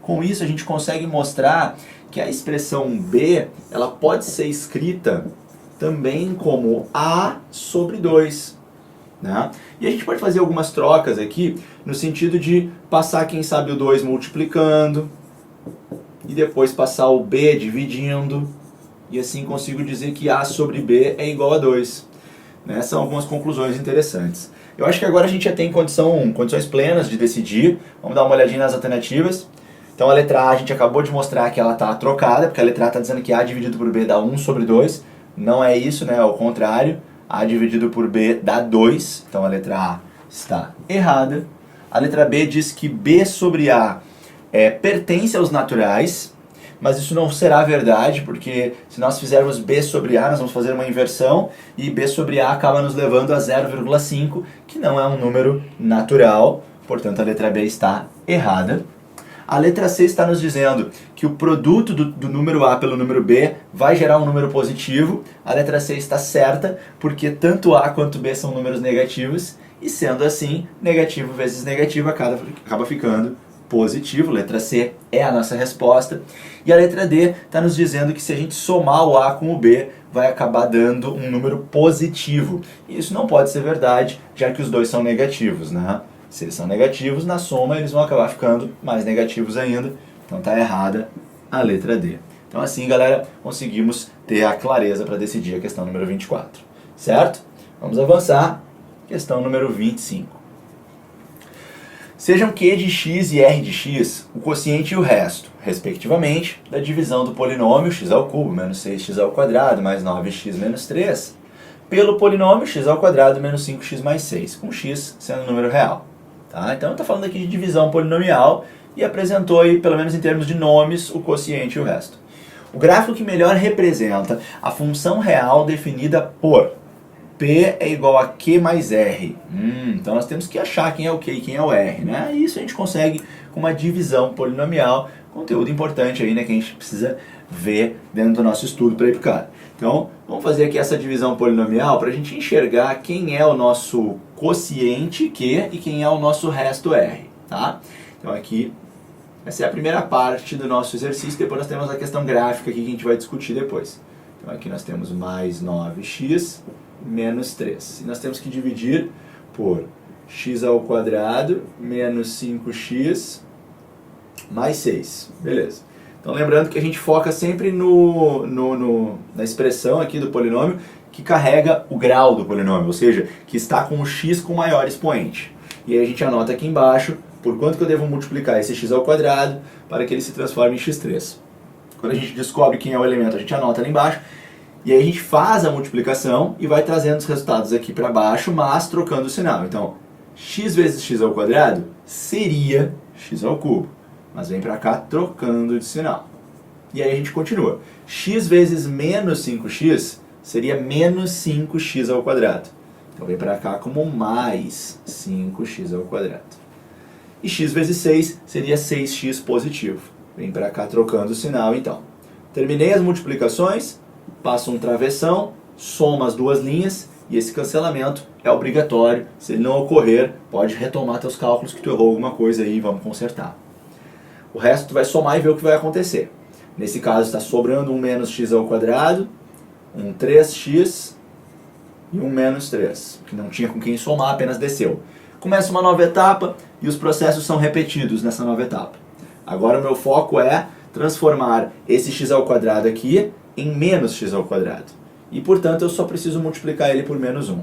Com isso a gente consegue mostrar que a expressão B ela pode ser escrita também como A sobre 2. Né? E a gente pode fazer algumas trocas aqui no sentido de passar, quem sabe, o 2 multiplicando e depois passar o B dividindo e assim consigo dizer que A sobre B é igual a 2. Né? São algumas conclusões interessantes. Eu acho que agora a gente já tem condições plenas de decidir. Vamos dar uma olhadinha nas alternativas. Então a letra A a gente acabou de mostrar que ela está trocada, porque a letra A está dizendo que A dividido por B dá 1 sobre 2. Não é isso, né? É o contrário. A dividido por B dá 2, então a letra A está errada. A letra B diz que B sobre A pertence aos naturais, mas isso não será verdade, porque se nós fizermos B sobre A, nós vamos fazer uma inversão, e B sobre A acaba nos levando a 0,5, que não é um número natural, portanto a letra B está errada. A letra C está nos dizendo que o produto do número A pelo número B vai gerar um número positivo. A letra C está certa, porque tanto A quanto B são números negativos, e sendo assim, negativo vezes negativo acaba ficando positivo. Letra C é a nossa resposta. E a letra D está nos dizendo que se a gente somar o A com o B, vai acabar dando um número positivo. E isso não pode ser verdade, já que os dois são negativos, né? Se eles são negativos, na soma eles vão acabar ficando mais negativos ainda. Então está errada a letra D. Então assim, galera, conseguimos ter a clareza para decidir a questão número 24. Certo? Vamos avançar. Questão número 25. Sejam Q de x e R de x o quociente e o resto, respectivamente, da divisão do polinômio x ao cubo menos 6x ao quadrado mais 9x menos 3, pelo polinômio x ao quadrado menos 5x mais 6, com x sendo número real. Tá? Então está falando aqui de divisão polinomial e apresentou aí, pelo menos em termos de nomes, o quociente e o resto. O gráfico que melhor representa a função real definida por P é igual a Q mais R. Então nós temos que achar quem é o Q e quem é o R, né? E isso a gente consegue com uma divisão polinomial, conteúdo importante aí, né, que a gente precisa ver dentro do nosso estudo para ir pro cara. Então, vamos fazer aqui essa divisão polinomial para a gente enxergar quem é o nosso quociente Q e quem é o nosso resto R, tá? Então aqui, essa é a primeira parte do nosso exercício, depois nós temos a questão gráfica aqui que a gente vai discutir depois. Então aqui nós temos mais 9x menos 3. E nós temos que dividir por x ao quadrado menos 5x mais 6. Beleza. Então lembrando que a gente foca sempre na expressão aqui do polinômio que carrega o grau do polinômio, ou seja, que está com o x com maior expoente. E aí a gente anota aqui embaixo por quanto que eu devo multiplicar esse x ao quadrado para que ele se transforme em x3. Quando a gente descobre quem é o elemento, a gente anota ali embaixo. E aí a gente faz a multiplicação e vai trazendo os resultados aqui para baixo, mas trocando o sinal. Então, x vezes x ao quadrado seria x ao cubo. Mas vem para cá trocando de sinal. E aí a gente continua. X vezes menos 5x seria menos 5x ao quadrado. Então vem para cá como mais 5x ao quadrado. E x vezes 6 seria 6x positivo. Vem para cá trocando o sinal então. Terminei as multiplicações, passo um travessão, soma as duas linhas e esse cancelamento é obrigatório. Se ele não ocorrer, pode retomar teus cálculos que tu errou alguma coisa aí e vamos consertar. O resto tu vai somar e ver o que vai acontecer. Nesse caso está sobrando um menos x ao quadrado, um 3x e um menos 3, que não tinha com quem somar, apenas desceu. Começa uma nova etapa e os processos são repetidos nessa nova etapa. Agora o meu foco é transformar esse x ao quadrado aqui em menos x ao quadrado. E portanto eu só preciso multiplicar ele por menos 1.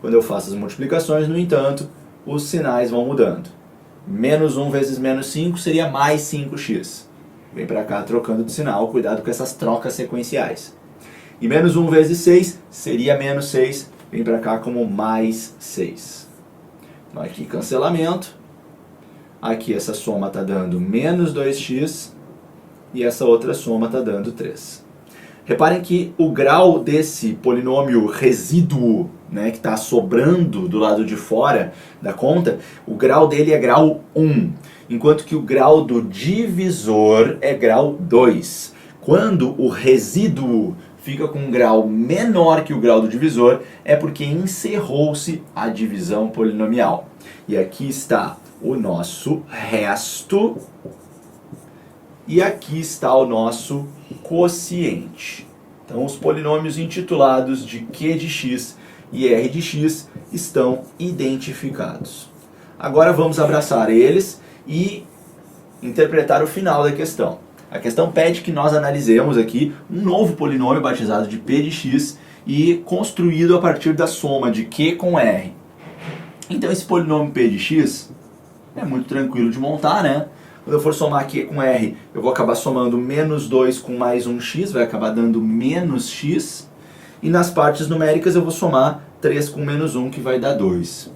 Quando eu faço as multiplicações, no entanto, os sinais vão mudando. Menos 1 vezes menos 5 seria mais 5x. Vem para cá trocando de sinal, cuidado com essas trocas sequenciais. E menos 1 vezes 6 seria menos 6, vem para cá como mais 6. Então aqui cancelamento, aqui essa soma está dando menos 2x e essa outra soma está dando 3. Reparem que o grau desse polinômio resíduo, né, que está sobrando do lado de fora da conta, o grau dele é grau 1, enquanto que o grau do divisor é grau 2. Quando o resíduo fica com um grau menor que o grau do divisor, é porque encerrou-se a divisão polinomial. E aqui está o nosso resto e aqui está o nosso quociente. Então os polinômios intitulados de Q de x e R de x estão identificados. Agora vamos abraçar eles e interpretar o final da questão. A questão pede que nós analisemos aqui um novo polinômio batizado de P de x e construído a partir da soma de Q com R. Então esse polinômio P de x é muito tranquilo de montar, né? Quando eu for somar Q com R, eu vou acabar somando menos 2 com mais 1x, vai acabar dando menos x. E nas partes numéricas eu vou somar 3 com menos 1, que vai dar 2.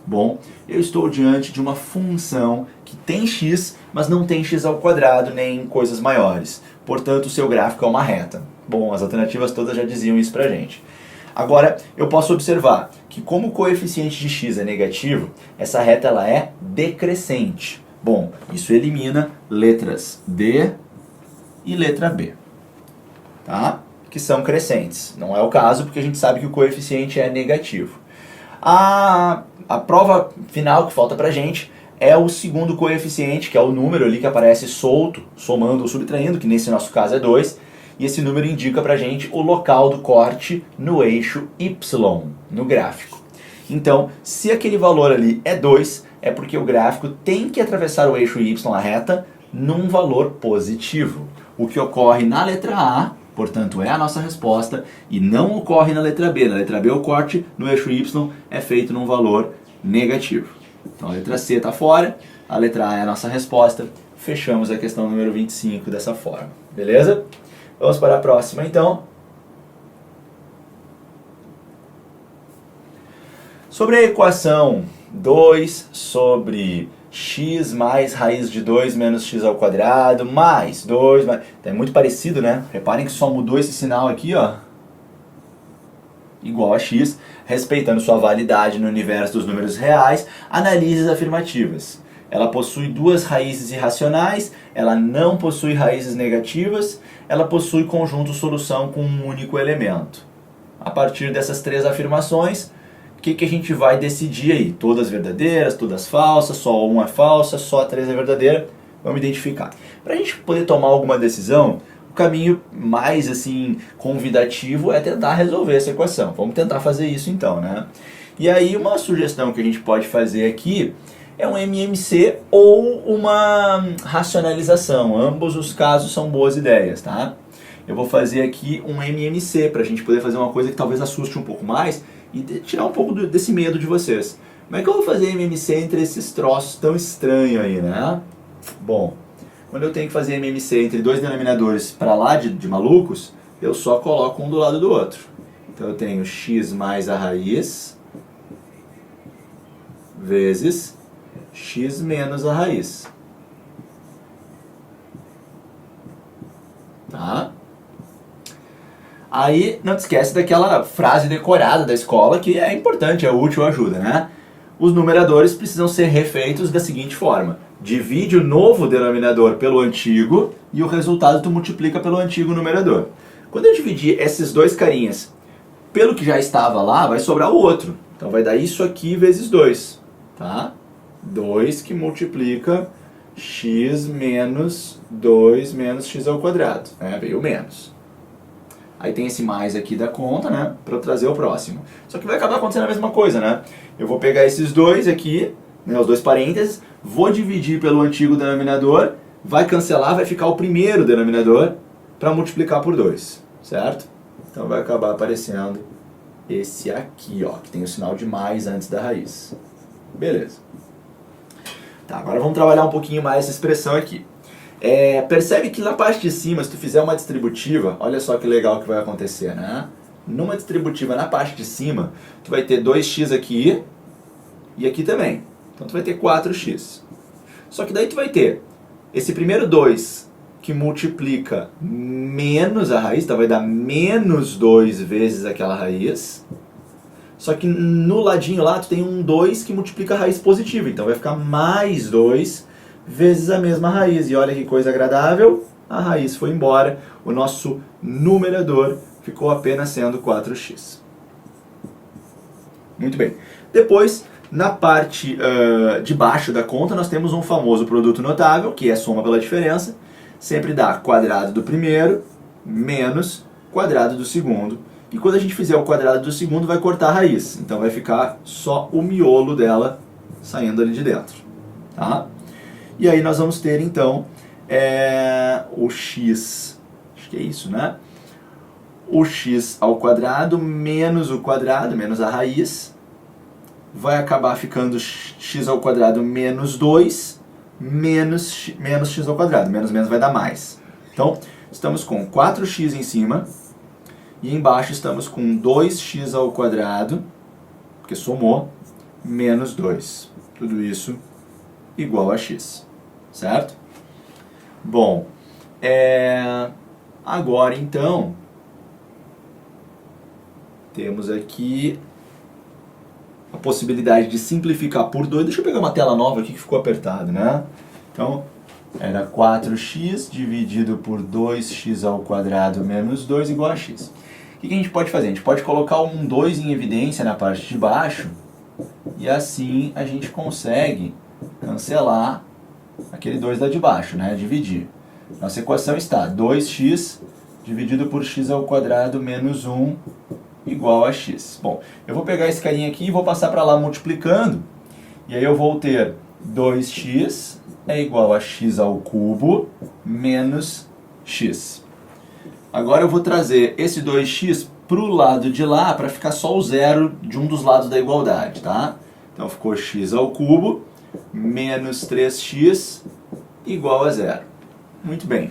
Bom, eu estou diante de uma função que que tem x, mas não tem x ao quadrado nem coisas maiores. Portanto, o seu gráfico é uma reta. Bom, as alternativas todas já diziam isso pra gente. Agora, eu posso observar que como o coeficiente de x é negativo, essa reta ela é decrescente. Bom, isso elimina letras D e letra B, tá? Que são crescentes. Não é o caso porque a gente sabe que o coeficiente é negativo. A prova final que falta pra gente é o segundo coeficiente, que é o número ali que aparece solto, somando ou subtraindo, que nesse nosso caso é 2, e esse número indica pra gente o local do corte no eixo Y, no gráfico. Então, se aquele valor ali é 2, é porque o gráfico tem que atravessar o eixo Y, a reta, num valor positivo. O que ocorre na letra A, portanto, é a nossa resposta, e não ocorre na letra B. Na letra B, o corte no eixo Y é feito num valor negativo. Então, a letra C está fora, a letra A é a nossa resposta. Fechamos a questão número 25 dessa forma. Beleza? Vamos para a próxima, então. Sobre a equação 2 sobre x mais raiz de 2 menos x ao quadrado, mais 2, mais... É muito parecido, né? Reparem que só mudou esse sinal aqui, ó. Igual a x, respeitando sua validade no universo dos números reais, analise as afirmativas. Ela possui duas raízes irracionais, ela não possui raízes negativas, ela possui conjunto solução com um único elemento. A partir dessas três afirmações, o que a gente vai decidir aí? Todas verdadeiras, todas falsas, só uma é falsa, só a 3 é verdadeira. Vamos identificar. Para a gente poder tomar alguma decisão, o caminho mais assim convidativo é tentar resolver essa equação. Vamos tentar fazer isso então, né? E aí uma sugestão que a gente pode fazer aqui é um MMC ou uma racionalização. Ambos os casos são boas ideias, tá? Eu vou fazer aqui um MMC para a gente poder fazer uma coisa que talvez assuste um pouco mais e tirar um pouco desse medo de vocês. Como é que eu vou fazer MMC entre esses troços tão estranhos aí, né? Bom, quando eu tenho que fazer MMC entre dois denominadores para lá de malucos, eu só coloco um do lado do outro. Então eu tenho x mais a raiz vezes x menos a raiz. Tá? Aí não te esquece daquela frase decorada da escola que é importante, é útil, ajuda, né? Os numeradores precisam ser refeitos da seguinte forma. Divide o novo denominador pelo antigo e o resultado tu multiplica pelo antigo numerador. Quando eu dividir esses dois carinhas pelo que já estava lá, vai sobrar o outro. Então vai dar isso aqui vezes 2, tá? 2 que multiplica x menos 2 menos x ao quadrado, né? Veio menos. Aí tem esse mais aqui da conta, né? Para eu trazer o próximo. Só que vai acabar acontecendo a mesma coisa, né? Eu vou pegar esses dois aqui, né, os dois parênteses, vou dividir pelo antigo denominador, vai cancelar, vai ficar o primeiro denominador para multiplicar por 2, certo? Então vai acabar aparecendo esse aqui, ó, que tem o sinal de mais antes da raiz. Beleza. Tá, agora vamos trabalhar um pouquinho mais essa expressão aqui. Percebe que na parte de cima, se tu fizer uma distributiva, olha só que legal que vai acontecer, né? Numa distributiva na parte de cima, tu vai ter 2x aqui e aqui também. Então tu vai ter 4x. Só que daí tu vai ter esse primeiro 2 que multiplica menos a raiz, então vai dar menos 2 vezes aquela raiz. Só que no ladinho lá tu tem um 2 que multiplica a raiz positiva, então vai ficar mais 2 vezes a mesma raiz. E olha que coisa agradável, a raiz foi embora, o nosso numerador ficou apenas sendo 4x. Muito bem. Depois, na parte de baixo da conta, nós temos um famoso produto notável, que é a soma pela diferença. Sempre dá quadrado do primeiro menos quadrado do segundo. E quando a gente fizer o quadrado do segundo, vai cortar a raiz. Então vai ficar só o miolo dela saindo ali de dentro. Tá? E aí nós vamos ter, então, o x, acho que é isso, né? O x ao quadrado menos o quadrado, menos a raiz, vai acabar ficando x ao quadrado menos 2, menos x ao quadrado. Menos menos vai dar mais. Então, estamos com 4x em cima, e embaixo estamos com 2x ao quadrado, porque somou, menos 2. Tudo isso igual a x, certo? Bom, agora então, temos aqui a possibilidade de simplificar por 2. Deixa eu pegar uma tela nova aqui que ficou apertado, né? Então, era 4x dividido por 2x ao quadrado menos 2 igual a x. O que a gente pode fazer? A gente pode colocar um 2 em evidência na parte de baixo e assim a gente consegue cancelar aquele 2 lá de baixo, né? Dividir. Nossa equação está 2x dividido por x ao quadrado menos 1 igual a x. Bom, eu vou pegar esse carinha aqui e vou passar para lá multiplicando. E aí eu vou ter 2x é igual a x ao cubo menos x. Agora eu vou trazer esse 2x para o lado de lá para ficar só o zero de um dos lados da igualdade, tá? Então ficou x ao cubo menos 3x igual a zero. Muito bem.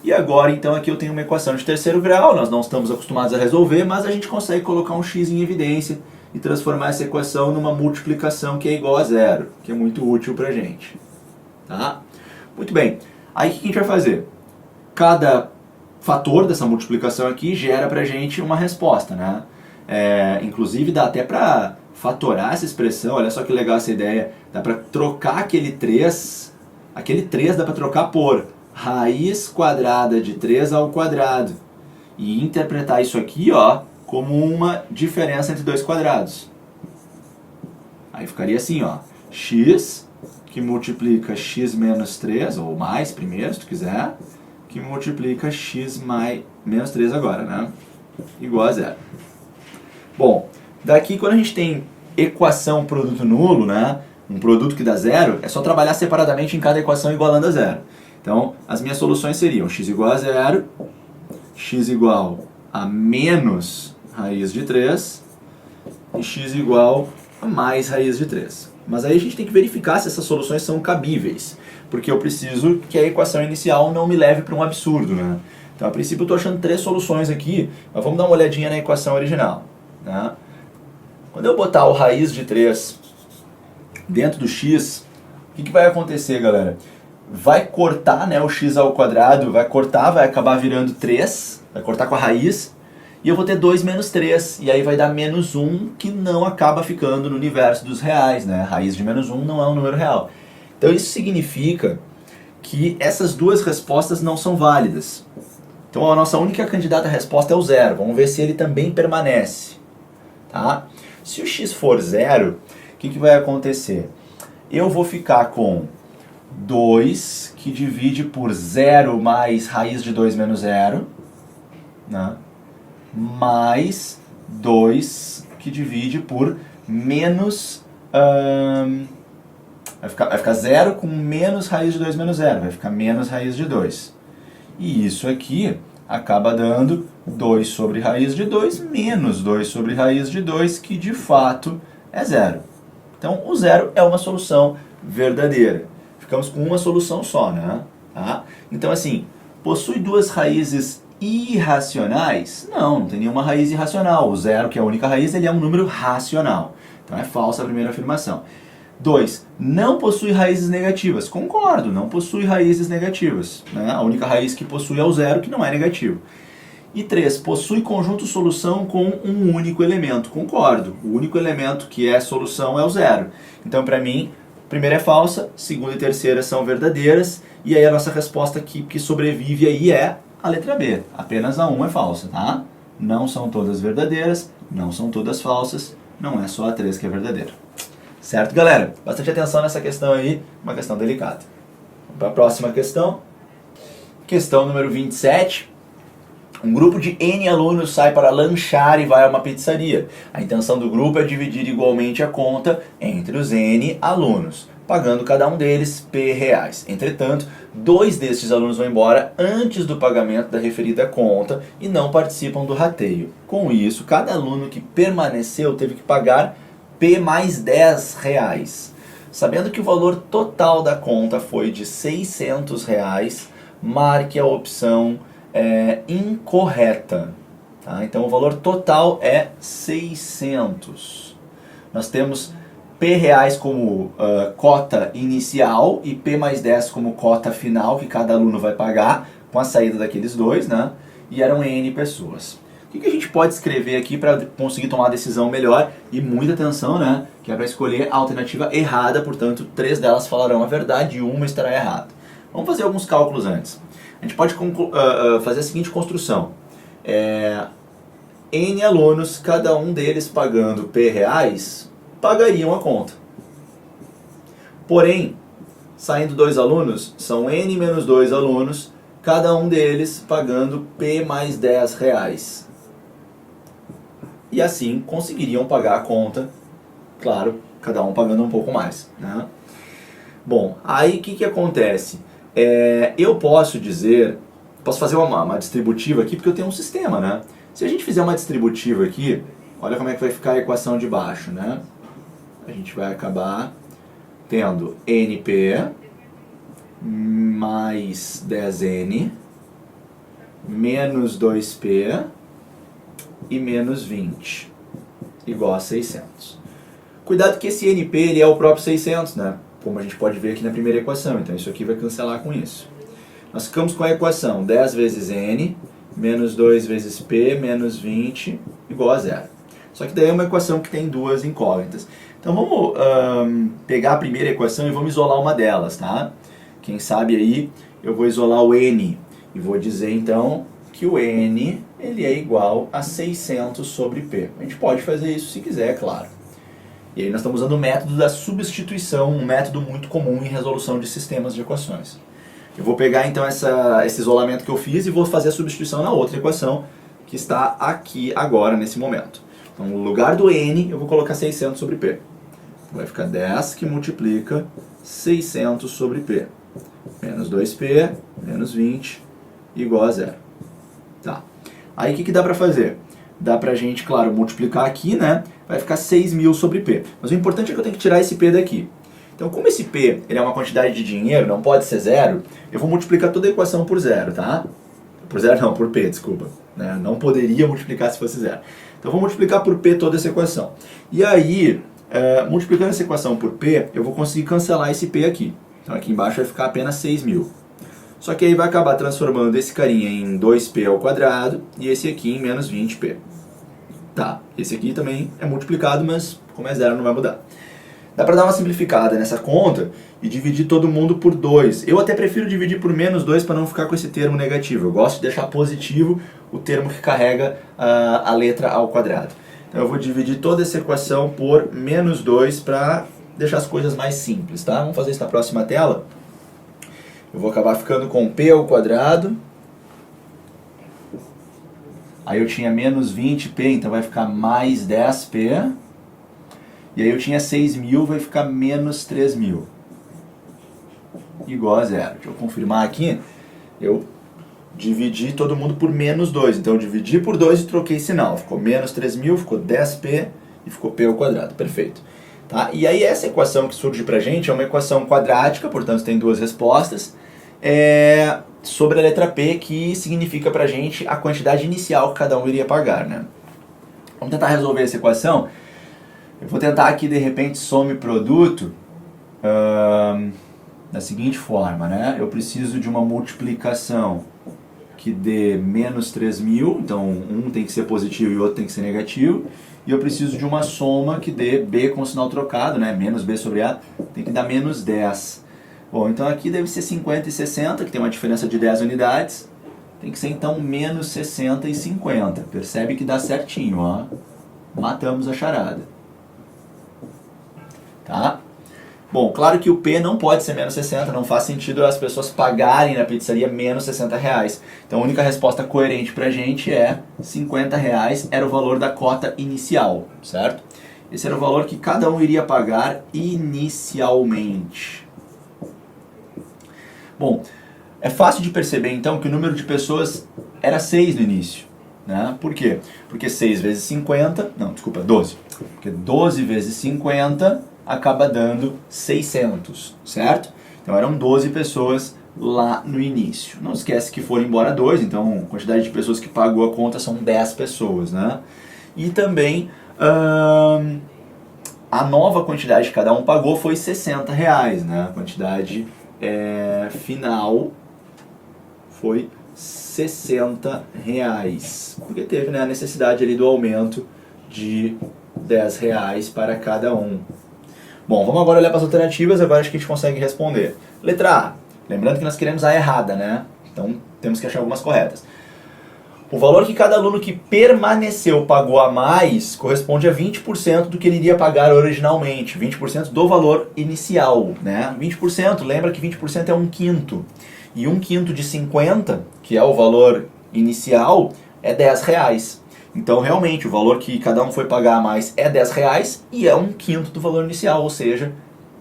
E agora, então, aqui eu tenho uma equação de terceiro grau, nós não estamos acostumados a resolver, mas a gente consegue colocar um x em evidência e transformar essa equação numa multiplicação que é igual a zero, que é muito útil para a gente. Tá? Muito bem. Aí o que a gente vai fazer? Cada fator dessa multiplicação aqui gera para a gente uma resposta, né? Inclusive dá até para fatorar essa expressão, olha só que legal essa ideia, dá para trocar aquele 3 dá para trocar por raiz quadrada de 3 ao quadrado e interpretar isso aqui, ó, como uma diferença entre dois quadrados. Aí ficaria assim, ó, x que multiplica x menos 3, ou mais primeiro, se tu quiser, que multiplica x menos 3 agora, né? Igual a zero. Bom, daqui quando a gente tem equação produto nulo, né? Um produto que dá zero, é só trabalhar separadamente em cada equação igualando a zero. Então, as minhas soluções seriam x igual a zero, x igual a menos raiz de 3 e x igual a mais raiz de 3. Mas aí a gente tem que verificar se essas soluções são cabíveis, porque eu preciso que a equação inicial não me leve para um absurdo, né? Então, a princípio, eu estou achando 3 soluções aqui, mas vamos dar uma olhadinha na equação original. Né? Quando eu botar o raiz de 3 dentro do x, o que vai acontecer, galera? Vai cortar, né, o x ao quadrado, vai cortar, vai acabar virando 3, vai cortar com a raiz, e eu vou ter 2 menos 3, e aí vai dar menos 1, que não acaba ficando no universo dos reais, né? Raiz de menos 1 não é um número real. Então isso significa que essas duas respostas não são válidas. Então a nossa única candidata à resposta é o zero. Vamos ver se ele também permanece. Tá? Se o x for zero, o que vai acontecer? Eu vou ficar com 2 que divide por 0 mais raiz de 2 menos 0, né? Mais 2 que divide por menos... vai ficar 0 com menos raiz de 2 menos 0, vai ficar menos raiz de 2. E isso aqui acaba dando 2 sobre raiz de 2 menos 2 sobre raiz de 2, que de fato é zero. Então o zero é uma solução verdadeira. Ficamos com uma solução só, né? Tá? Então assim, possui duas raízes irracionais? Não, não tem nenhuma raiz irracional. O zero, que é a única raiz, ele é um número racional. Então é falsa a primeira afirmação. 2. Não possui raízes negativas. Concordo, não possui raízes negativas. Né? A única raiz que possui é o zero, que não é negativo. E 3. Possui conjunto solução com um único elemento. Concordo. O único elemento que é solução é o zero. Então, para mim, a primeira é falsa, segunda e terceira são verdadeiras. E aí a nossa resposta que sobrevive aí é a letra B. Apenas a 1 é falsa, tá? Não são todas verdadeiras, não são todas falsas, não é só a 3 que é verdadeira. Certo, galera? Bastante atenção nessa questão aí, uma questão delicada. Vamos para a próxima questão. Questão número 27. Um grupo de N alunos sai para lanchar e vai a uma pizzaria. A intenção do grupo é dividir igualmente a conta entre os N alunos, pagando cada um deles P reais. Entretanto, 2 destes alunos vão embora antes do pagamento da referida conta e não participam do rateio. Com isso, cada aluno que permaneceu teve que pagar P mais 10 reais. Sabendo que o valor total da conta foi de 600 reais, marque a opção incorreta. Tá? Então o valor total é 600. Nós temos P reais como cota inicial e P mais 10 como cota final que cada aluno vai pagar com a saída daqueles dois, né? E eram N pessoas. O que a gente pode escrever aqui para conseguir tomar a decisão melhor? E muita atenção, né? Que é para escolher a alternativa errada, portanto, 3 delas falarão a verdade e uma estará errada. Vamos fazer alguns cálculos antes. A gente pode fazer a seguinte construção. N alunos, cada um deles pagando P reais, pagariam a conta. Porém, saindo 2 alunos, são N menos 2 alunos, cada um deles pagando P mais 10 reais. E assim conseguiriam pagar a conta, claro, cada um pagando um pouco mais, né? Bom, aí o que acontece? Eu posso fazer uma distributiva aqui porque eu tenho um sistema, né? Se a gente fizer uma distributiva aqui, olha como é que vai ficar a equação de baixo, né? A gente vai acabar tendo NP mais 10N menos 2P e menos 20 igual a 600. Cuidado que esse NP ele é o próprio 600, né? Como a gente pode ver aqui na primeira equação, então isso aqui vai cancelar com isso. Nós ficamos com a equação 10 vezes N menos 2 vezes P menos 20 igual a 0. Só que daí é uma equação que tem 2 incógnitas. Então vamos pegar a primeira equação e vamos isolar uma delas, tá? Quem sabe aí eu vou isolar o N e vou dizer então que o N ele é igual a 600 sobre P. A gente pode fazer isso se quiser, é claro. E aí nós estamos usando o método da substituição, um método muito comum em resolução de sistemas de equações. Eu vou pegar então esse isolamento que eu fiz e vou fazer a substituição na outra equação que está aqui agora, nesse momento. Então no lugar do N eu vou colocar 600 sobre P. Vai ficar 10 que multiplica 600 sobre P. Menos 2P, menos 20, igual a 0. Tá. Aí o que dá para fazer? Dá pra gente, claro, multiplicar aqui, né? Vai ficar 6.000 sobre P. Mas o importante é que eu tenho que tirar esse P daqui. Então, como esse P ele é uma quantidade de dinheiro, não pode ser zero, eu vou multiplicar toda a equação por zero, tá? Por zero não, por P, desculpa. Né? Não poderia multiplicar se fosse zero. Então, eu vou multiplicar por P toda essa equação. E aí, multiplicando essa equação por P, eu vou conseguir cancelar esse P aqui. Então, aqui embaixo vai ficar apenas 6.000. Só que aí vai acabar transformando esse carinha em 2P ao quadrado e esse aqui em menos 20P. Tá, esse aqui também é multiplicado, mas como é zero não vai mudar. Dá para dar uma simplificada nessa conta e dividir todo mundo por 2. Eu até prefiro dividir por menos 2 para não ficar com esse termo negativo. Eu gosto de deixar positivo o termo que carrega a letra ao quadrado. Então eu vou dividir toda essa equação por menos 2 para deixar as coisas mais simples, tá? Vamos fazer isso na próxima tela. Eu vou acabar ficando com P ao quadrado. Aí eu tinha menos 20P, então vai ficar mais 10P. E aí eu tinha 6.000, vai ficar menos 3.000. Igual a zero. Deixa eu confirmar aqui. Eu dividi todo mundo por menos 2. Então eu dividi por 2 e troquei sinal. Ficou menos 3.000, ficou 10P e ficou P ao quadrado. Perfeito. Tá? E aí essa equação que surge pra gente é uma equação quadrática, portanto tem 2 respostas. Sobre a letra P, que significa pra gente a quantidade inicial que cada um iria pagar, né? Vamos tentar resolver essa equação. Eu vou tentar aqui, de repente, some produto da seguinte forma, né? Eu preciso de uma multiplicação que dê menos 3.000, então um tem que ser positivo e o outro tem que ser negativo. E eu preciso de uma soma que dê B com sinal trocado, né? Menos B sobre A, tem que dar menos 10. Bom, então aqui deve ser 50 e 60, que tem uma diferença de 10 unidades. Tem que ser então menos 60 e 50. Percebe que dá certinho, ó. Matamos a charada. Tá? Bom, claro que o P não pode ser menos 60, não faz sentido as pessoas pagarem na pizzaria menos 60 reais. Então a única resposta coerente pra gente é 50 reais era o valor da cota inicial, certo? Esse era o valor que cada um iria pagar inicialmente. Bom, é fácil de perceber então que o número de pessoas era 6 no início. Né? Por quê? Porque 6 vezes 50, não, desculpa, 12. Porque 12 vezes 50 acaba dando 600, certo? Então eram 12 pessoas lá no início. Não esquece que foram embora 2, então a quantidade de pessoas que pagou a conta são 10 pessoas, né? E também a nova quantidade que cada um pagou foi R$60, né? A quantidade final foi R$60, porque teve, né, a necessidade ali do aumento de R$10 para cada um. Bom, vamos agora olhar para as alternativas, agora acho que a gente consegue responder. Letra A, lembrando que nós queremos a errada, né? Então temos que achar algumas corretas. O valor que cada aluno que permaneceu pagou a mais corresponde a 20% do que ele iria pagar originalmente, 20% do valor inicial, né? 20%, lembra que 20% é 1/5. E 1/5 de 50, que é o valor inicial, é R$10. Então, realmente, o valor que cada um foi pagar a mais é R$10 e é 1/5 do valor inicial, ou seja,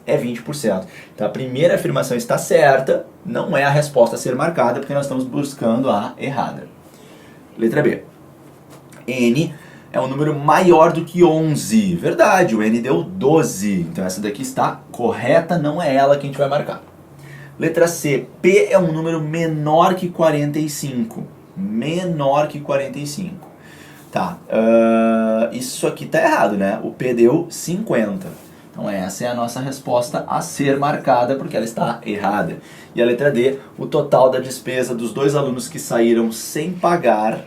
é 20%. Então, a primeira afirmação está certa, não é a resposta a ser marcada, porque nós estamos buscando a errada. Letra B. N é um número maior do que 11. Verdade, o N deu 12. Então, essa daqui está correta, não é ela que a gente vai marcar. Letra C. P é um número menor que 45. Menor que 45. Tá, isso aqui tá errado, né? O P deu 50. Então essa é a nossa resposta a ser marcada, porque ela está errada. E a letra D, o total da despesa dos dois alunos que saíram sem pagar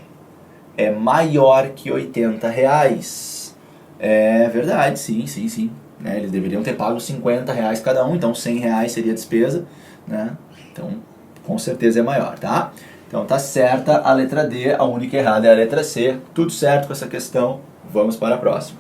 é maior que R$80. É verdade, sim. Né? Eles deveriam ter pago R$50 cada um, então R$100 seria a despesa, né? Então, com certeza é maior, tá? Então tá certa a letra D, a única errada é a letra C. Tudo certo com essa questão, vamos para a próxima.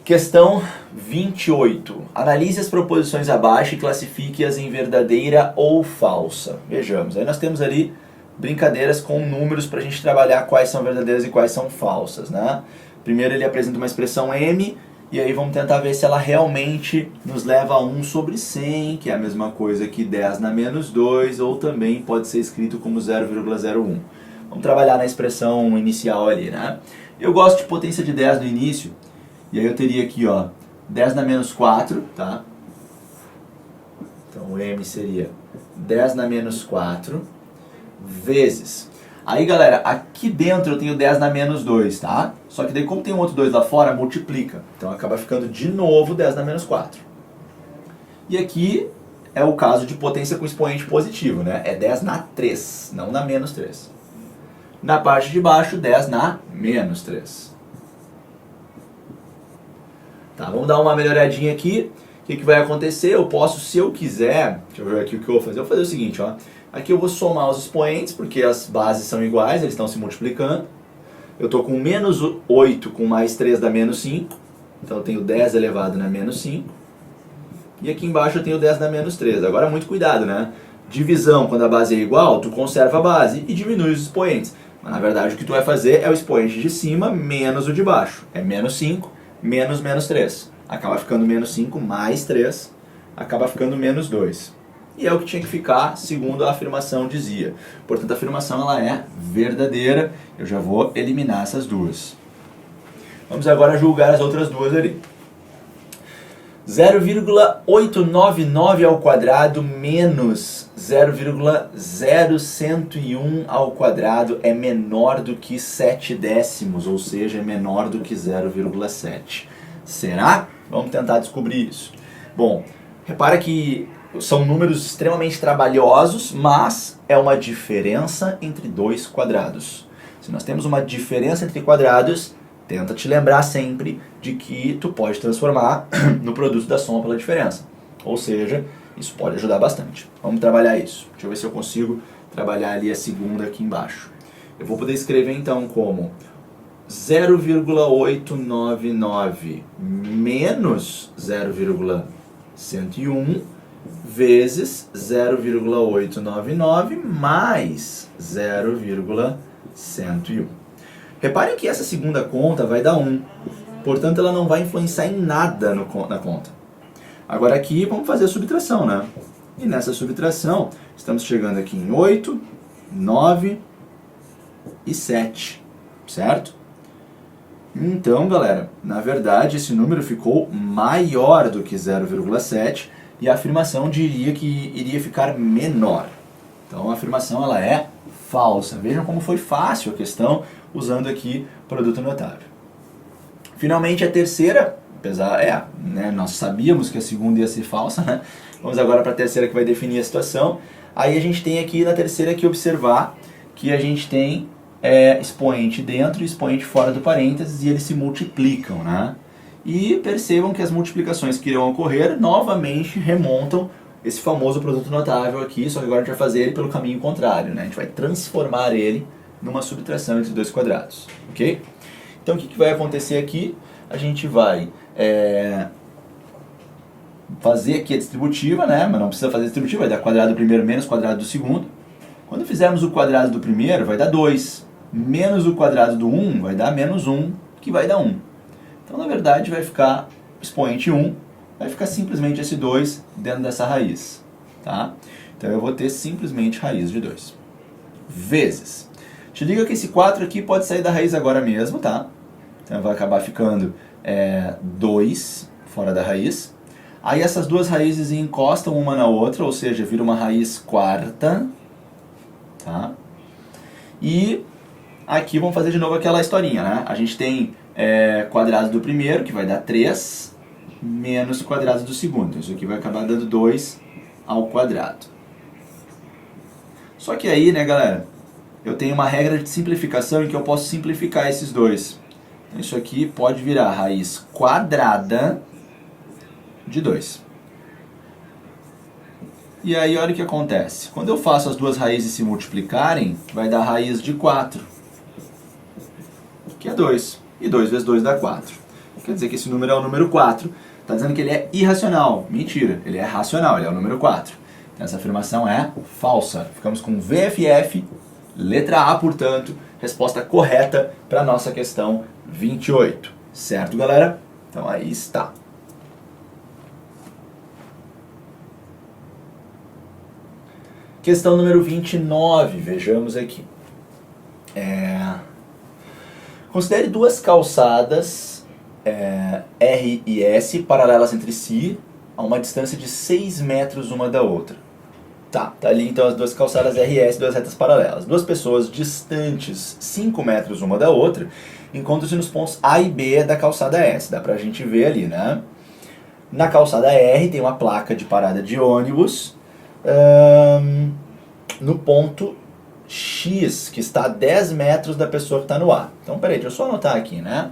Questão 28. Analise as proposições abaixo e classifique-as em verdadeira ou falsa. Vejamos, aí nós temos ali brincadeiras com números para a gente trabalhar quais são verdadeiras e quais são falsas, né? Primeiro ele apresenta uma expressão M, e aí vamos tentar ver se ela realmente nos leva a 1 sobre 100, que é a mesma coisa que 10 na menos 2, ou também pode ser escrito como 0,01. Vamos trabalhar na expressão inicial ali, né? Eu gosto de potência de 10 no início, e aí eu teria aqui, ó, 10 na menos 4, tá? Então o M seria 10 na menos 4, vezes... Aí, galera, aqui dentro eu tenho 10 na menos 2, tá? Só que daí, como tem um outro 2 lá fora, multiplica. Então, acaba ficando de novo 10 na menos 4. E aqui é o caso de potência com expoente positivo, né? É 10 na 3, não na menos 3. Na parte de baixo, 10 na menos 3. Tá, vamos dar uma melhoradinha aqui. O que vai acontecer? Eu posso, se eu quiser... Deixa eu ver aqui o que eu vou fazer. Eu vou fazer o seguinte, ó. Aqui eu vou somar os expoentes, porque as bases são iguais, eles estão se multiplicando. Eu estou com menos 8 com mais 3 dá menos 5. Então eu tenho 10 elevado na menos 5. E aqui embaixo eu tenho 10 na menos 3. Agora muito cuidado, né? Divisão, quando a base é igual, tu conserva a base e diminui os expoentes. Mas na verdade o que tu vai fazer é o expoente de cima menos o de baixo. É menos 5 menos menos 3. Acaba ficando menos 5 mais 3. Acaba ficando menos 2. E é o que tinha que ficar, segundo a afirmação dizia. Portanto, a afirmação ela é verdadeira. Eu já vou eliminar essas duas. Vamos agora julgar as outras duas ali. 0,899 ao quadrado menos 0,0101 ao quadrado é menor do que 7 décimos, ou seja, é menor do que 0,7. Será? Vamos tentar descobrir isso. Bom, repara que são números extremamente trabalhosos, mas é uma diferença entre dois quadrados. Se nós temos uma diferença entre quadrados, tenta te lembrar sempre de que tu pode transformar no produto da soma pela diferença. Ou seja, isso pode ajudar bastante. Vamos trabalhar isso. Deixa eu ver se eu consigo trabalhar ali a segunda aqui embaixo. Eu vou poder escrever então como 0,899 menos 0,101 vezes 0,899 mais 0,101. Reparem que essa segunda conta vai dar 1, portanto ela não vai influenciar em nada na conta. Agora aqui vamos fazer a subtração, né? E nessa subtração estamos chegando aqui em 8, 9 e 7, certo? Então, galera, na verdade esse número ficou maior do que 0,7 e a afirmação diria que iria ficar menor. Então a afirmação ela é falsa. Vejam como foi fácil a questão, usando aqui produto notável. Finalmente a terceira, apesar, né, nós sabíamos que a segunda ia ser falsa, né? Vamos agora para a terceira que vai definir a situação. Aí a gente tem aqui na terceira que observar que a gente tem expoente dentro e expoente fora do parênteses e eles se multiplicam, né? E percebam que as multiplicações que irão ocorrer novamente remontam esse famoso produto notável aqui, só que agora a gente vai fazer ele pelo caminho contrário, né? A gente vai transformar ele numa subtração entre dois quadrados, ok? Então o que vai acontecer aqui? A gente vai fazer aqui a distributiva, né? Mas não precisa fazer a distributiva, vai dar quadrado do primeiro menos quadrado do segundo. Quando fizermos o quadrado do primeiro, vai dar 2. Menos o quadrado do 1 vai dar menos 1, que vai dar 1. Então, na verdade, vai ficar expoente 1, vai ficar simplesmente esse 2 dentro dessa raiz. Tá? Então, eu vou ter simplesmente raiz de 2. Vezes. Te liga que esse 4 aqui pode sair da raiz agora mesmo, tá? Então, vai acabar ficando 2 fora da raiz. Aí, essas duas raízes encostam uma na outra, ou seja, vira uma raiz quarta. Tá? E aqui vamos fazer de novo aquela historinha, né? A gente tem quadrado do primeiro, que vai dar 3, menos o quadrado do segundo. Isso aqui vai acabar dando 2 ao quadrado. Só que aí, né, galera, eu tenho uma regra de simplificação em que eu posso simplificar esses dois. Então isso aqui pode virar raiz quadrada de 2. E aí, olha o que acontece. Quando eu faço as duas raízes se multiplicarem, vai dar raiz de 4, que é 2. E 2 vezes 2 dá 4. Quer dizer que esse número é o número 4. Está dizendo que ele é irracional. Mentira, ele é racional, ele é o número 4. Então, essa afirmação é falsa. Ficamos com VFF, letra A, portanto, resposta correta para a nossa questão 28. Certo, galera? Então, aí está. Questão número 29, vejamos aqui. Considere duas calçadas R e S paralelas entre si a uma distância de 6 metros uma da outra. Tá ali então as duas calçadas R e S, duas retas paralelas. Duas pessoas distantes 5 metros uma da outra encontram-se nos pontos A e B da calçada S. Dá pra gente ver ali, né? Na calçada R tem uma placa de parada de ônibus. No ponto X, que está a 10 metros da pessoa que está no A. Então, peraí, deixa eu só anotar aqui, né?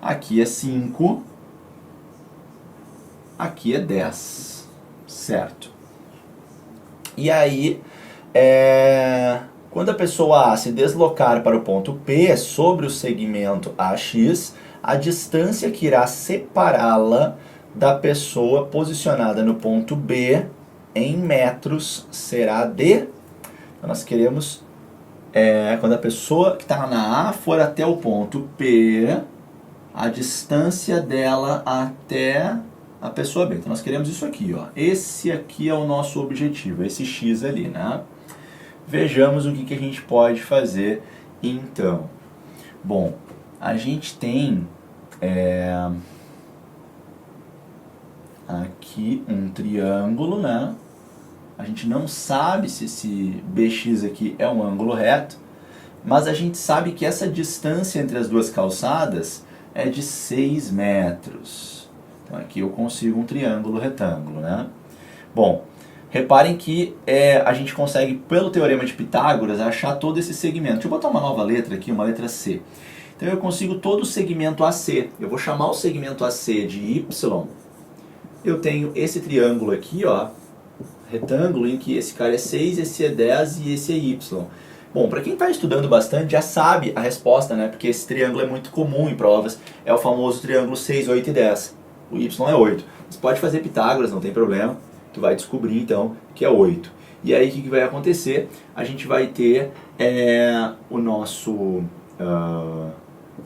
Aqui é 5, aqui é 10, certo? E aí, quando a pessoa A se deslocar para o ponto P sobre o segmento AX, a distância que irá separá-la da pessoa posicionada no ponto B em metros será de... Então nós queremos, quando a pessoa que está na A for até o ponto P, a distância dela até a pessoa B. Então nós queremos isso aqui, ó. Esse aqui é o nosso objetivo, esse X ali, né? Vejamos o que a gente pode fazer então. Bom, a gente tem aqui um triângulo, né? A gente não sabe se esse BX aqui é um ângulo reto, mas a gente sabe que essa distância entre as duas calçadas é de 6 metros. Então aqui eu consigo um triângulo retângulo, né? Bom, reparem que a gente consegue, pelo teorema de Pitágoras, achar todo esse segmento. Deixa eu botar uma nova letra aqui, uma letra C. Então eu consigo todo o segmento AC. Eu vou chamar o segmento AC de Y. Eu tenho esse triângulo aqui, ó, retângulo, em que esse cara é 6, esse é 10 e esse é Y. Bom, para quem está estudando bastante já sabe a resposta, né? Porque esse triângulo é muito comum em provas. É o famoso triângulo 6, 8 e 10. O Y é 8. Você pode fazer Pitágoras, não tem problema. Tu vai descobrir, então, que é 8. E aí, o que vai acontecer? A gente vai ter o nosso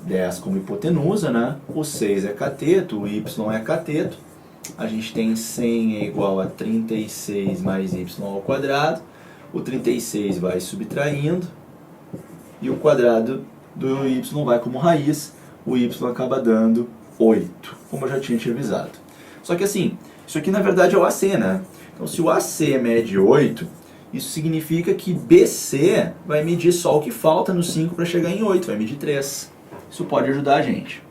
10 como hipotenusa, né? O 6 é cateto, o Y é cateto. A gente tem 100 é igual a 36 mais y ao quadrado. O 36 vai subtraindo. E o quadrado do y vai como raiz. O y acaba dando 8, como eu já tinha te avisado. Só que assim, isso aqui na verdade é o AC, né? Então se o AC mede 8, Isso significa que BC vai medir só o que falta no 5 para chegar em 8, vai medir 3. Isso pode ajudar a gente.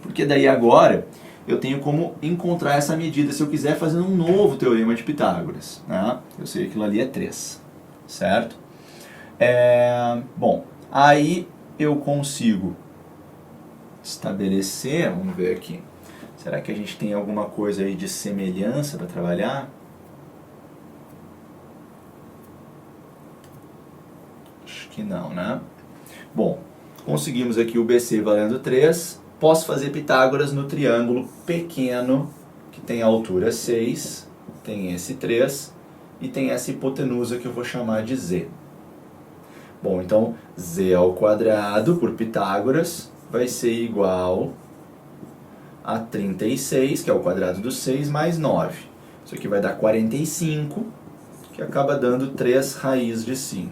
Porque daí agora eu tenho como encontrar essa medida se eu quiser fazer um novo teorema de Pitágoras. Né? Eu sei que aquilo ali é 3, certo? Bom, aí eu consigo estabelecer, vamos ver aqui, será que a gente tem alguma coisa aí de semelhança para trabalhar? Acho que não, né? Bom, conseguimos aqui o BC valendo 3. Posso fazer Pitágoras no triângulo pequeno, que tem a altura 6, tem esse 3 e tem essa hipotenusa que eu vou chamar de Z. Bom, então Z ao quadrado por Pitágoras vai ser igual a 36, que é o quadrado do 6, mais 9. Isso aqui vai dar 45, que acaba dando 3 raiz de 5.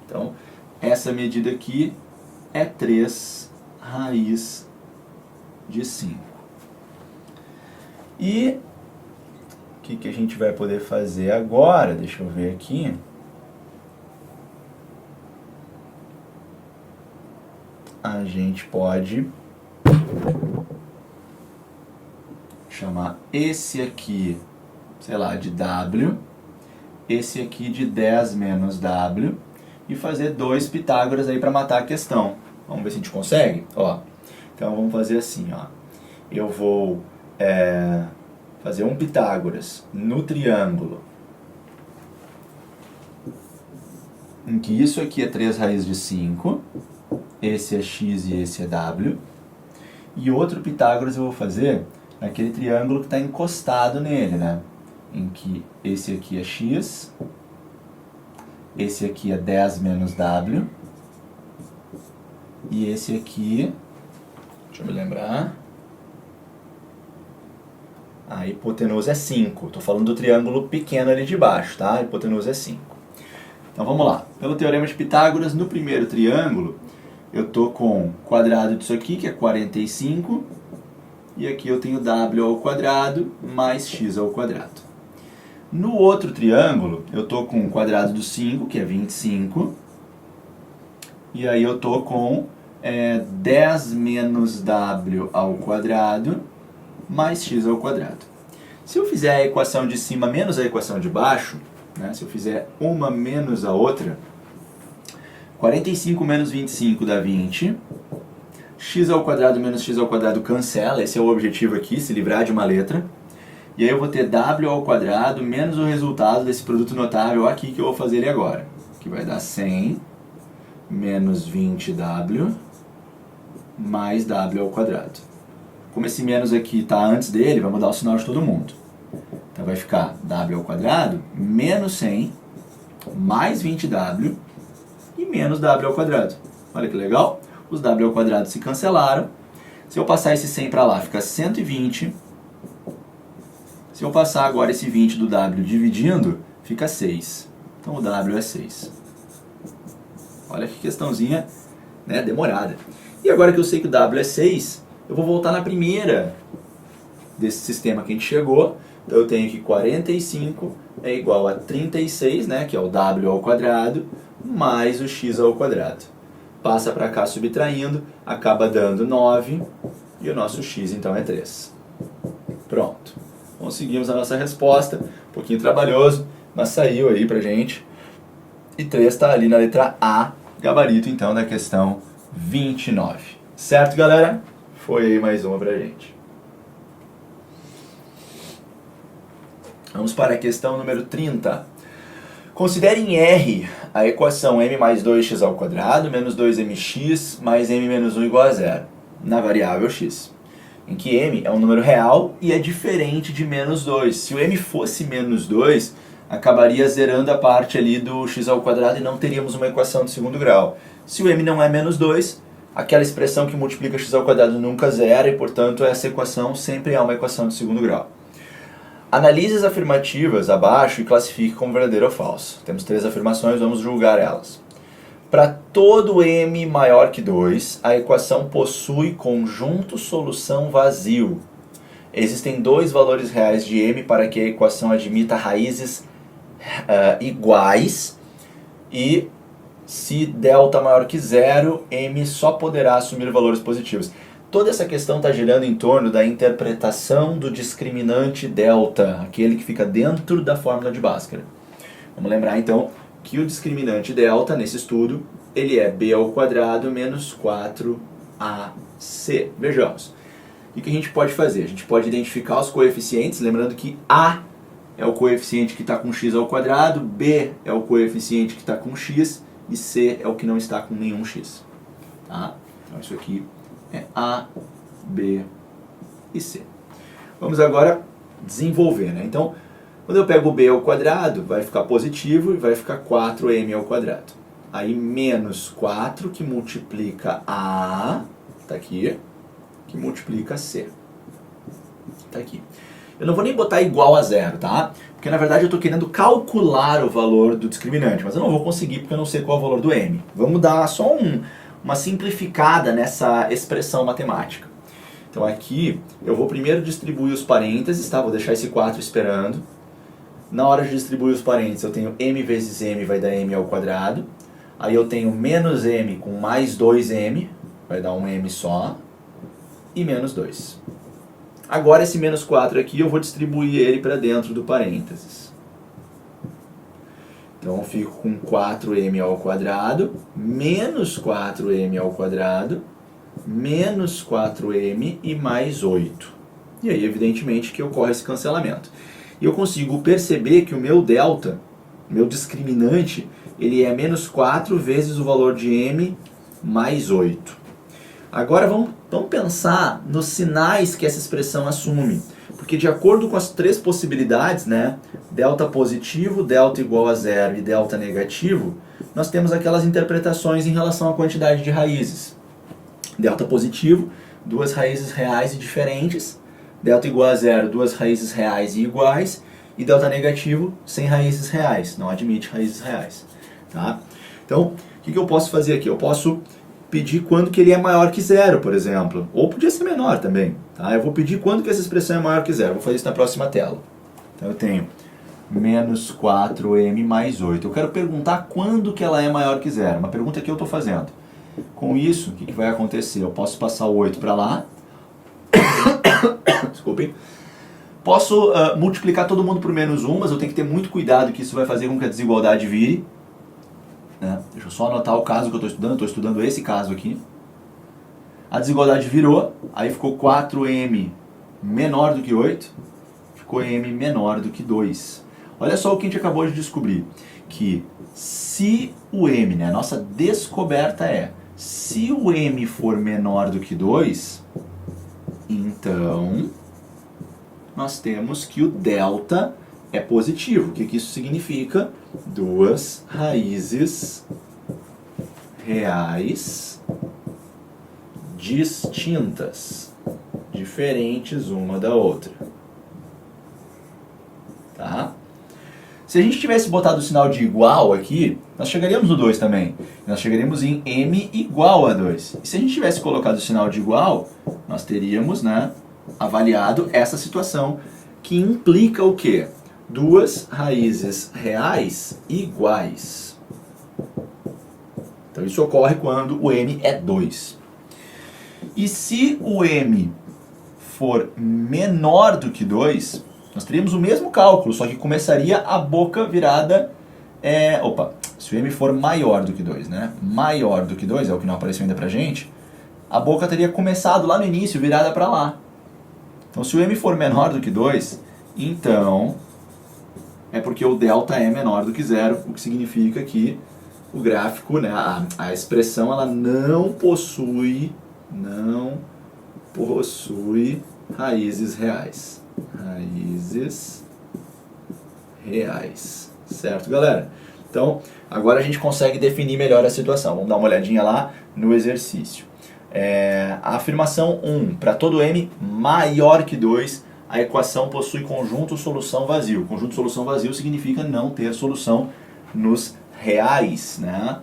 Então, essa medida aqui é 3 raiz de 5. E o que a gente vai poder fazer agora? Deixa eu ver aqui. A gente pode chamar esse aqui, sei lá, de W, esse aqui de 10 menos W, e fazer 2 Pitágoras aí para matar a questão. Vamos ver se a gente consegue? Ó, então vamos fazer assim, ó. Eu vou fazer um Pitágoras no triângulo, em que isso aqui é 3 raiz de 5, esse é x e esse é w, e outro Pitágoras eu vou fazer naquele triângulo que está encostado nele, né? Em que esse aqui é x, esse aqui é 10 menos w, e esse aqui, deixa eu me lembrar, a hipotenusa é 5. Estou falando do triângulo pequeno ali de baixo, tá? A hipotenusa é 5. Então vamos lá. Pelo teorema de Pitágoras, no primeiro triângulo, eu estou com o quadrado disso aqui, que é 45, e aqui eu tenho w ao quadrado mais x ao quadrado. No outro triângulo, eu estou com o quadrado do 5, que é 25, e aí eu estou com 10 menos w ao quadrado mais x ao quadrado. Se eu fizer a equação de cima menos a equação de baixo, né, se eu fizer uma menos a outra, 45 menos 25 dá 20, x ao quadrado menos x ao quadrado cancela, esse é o objetivo aqui, se livrar de uma letra. E aí eu vou ter w ao quadrado menos o resultado desse produto notável aqui que eu vou fazer ele agora, que vai dar 100 menos 20w mais w ao quadrado. Como esse menos aqui está antes dele, vai mudar o sinal de todo mundo. Então vai ficar w ao quadrado menos 100 mais 20w e menos w ao quadrado. Olha que legal. Os w ao quadrado se cancelaram. Se eu passar esse 100 para lá, fica 120. Se eu passar agora esse 20 do w dividindo, fica 6. Então o w é 6. Olha que questãozinha, né, demorada. E agora que eu sei que o w é 6, eu vou voltar na primeira desse sistema que a gente chegou. Então eu tenho que 45 é igual a 36, né, que é o w ao quadrado, mais o x ao quadrado. Passa para cá subtraindo, acaba dando 9, e o nosso x então é 3. Pronto. Conseguimos a nossa resposta, um pouquinho trabalhoso, mas saiu aí pra gente. E 3 está ali na letra A, gabarito então da questão 29. Certo, galera? Foi aí mais uma pra gente. Vamos para a questão número 30. Considere em R a equação m mais 2x ao quadrado menos 2mx mais m menos 1 igual a 0, na variável x, em que m é um número real e é diferente de menos 2. Se o m fosse menos 2, acabaria zerando a parte ali do x ao quadrado e não teríamos uma equação de segundo grau. Se o m não é menos 2, aquela expressão que multiplica x ao quadrado nunca zera e, portanto, essa equação sempre é uma equação de segundo grau. Analise as afirmativas abaixo e classifique como verdadeiro ou falso. Temos 3 afirmações, vamos julgar elas. Para todo m maior que 2, a equação possui conjunto solução vazio. Existem 2 valores reais de m para que a equação admita raízes iguais, e se delta maior que zero, m só poderá assumir valores positivos. Toda essa questão está girando em torno da interpretação do discriminante delta, aquele que fica dentro da fórmula de Bhaskara. Vamos lembrar então que o discriminante delta, nesse estudo, ele é b ao quadrado menos 4ac. Vejamos. O que a gente pode fazer? A gente pode identificar os coeficientes, lembrando que a é o coeficiente que está com x ao quadrado, b é o coeficiente que está com x e c é o que não está com nenhum x. Tá? Então isso aqui é a, b e c. Vamos agora desenvolver, né? Então, quando eu pego o b ao quadrado, vai ficar positivo e vai ficar 4m ao quadrado. Aí menos 4 que multiplica a, tá aqui, que multiplica c. Tá aqui. Eu não vou nem botar igual a zero, tá? Porque na verdade eu estou querendo calcular o valor do discriminante, mas eu não vou conseguir porque eu não sei qual é o valor do m. Vamos dar só uma simplificada nessa expressão matemática. Então aqui eu vou primeiro distribuir os parênteses, tá? Vou deixar esse 4 esperando. Na hora de distribuir os parênteses eu tenho m vezes m vai dar m ao quadrado. Aí eu tenho menos m com mais 2m, vai dar um m só, e menos 2. Agora esse menos 4 aqui eu vou distribuir ele para dentro do parênteses. Então eu fico com 4m ao quadrado, menos 4m ao quadrado, menos 4m e mais 8. E aí evidentemente que ocorre esse cancelamento. E eu consigo perceber que o meu delta, meu discriminante, ele é menos 4 vezes o valor de m mais 8. Agora vamos pensar nos sinais que essa expressão assume. Porque de acordo com as três possibilidades, né, delta positivo, delta igual a zero e delta negativo, nós temos aquelas interpretações em relação à quantidade de raízes. Delta positivo, duas raízes reais e diferentes. Delta igual a zero, duas raízes reais e iguais. E delta negativo, sem raízes reais, não admite raízes reais. Tá? Então, o que eu posso fazer aqui? Eu posso pedir quando que ele é maior que zero, por exemplo. Ou podia ser menor também. Tá? Eu vou pedir quando que essa expressão é maior que zero. Vou fazer isso na próxima tela. Então eu tenho menos 4m mais 8. Eu quero perguntar quando que ela é maior que zero. Uma pergunta que eu estou fazendo. Com isso, o que vai acontecer? Eu posso passar o 8 para lá. Desculpem. Posso multiplicar todo mundo por menos 1, mas eu tenho que ter muito cuidado que isso vai fazer com que a desigualdade vire. Né? Deixa eu só anotar o caso que eu estou estudando esse caso aqui. A desigualdade virou, aí ficou 4m menor do que 8, ficou m menor do que 2. Olha só o que a gente acabou de descobrir, que se o m, né, a nossa descoberta é, se o m for menor do que 2, então nós temos que o delta é positivo. O que isso significa? Duas raízes reais distintas, diferentes uma da outra. Tá? Se a gente tivesse botado o sinal de igual aqui, nós chegaríamos no 2 também. Nós chegaríamos em m igual a 2. E se a gente tivesse colocado o sinal de igual, nós teríamos, né, avaliado essa situação, que implica o quê? Duas raízes reais iguais. Então isso ocorre quando o m é 2. E se o m for menor do que 2, nós teríamos o mesmo cálculo, só que começaria a boca virada... se o m for maior do que 2, né? Maior do que 2, é o que não apareceu ainda pra gente, a boca teria começado lá no início, virada para lá. Então se o m for menor do que 2, então é porque o delta é menor do que zero, o que significa que o gráfico, né, a expressão, ela não possui raízes reais. Raízes reais. Certo, galera? Então, agora a gente consegue definir melhor a situação. Vamos dar uma olhadinha lá no exercício. A afirmação 1, para todo m maior que 2, a equação possui conjunto solução vazio. Conjunto solução vazio significa não ter solução nos reais, né?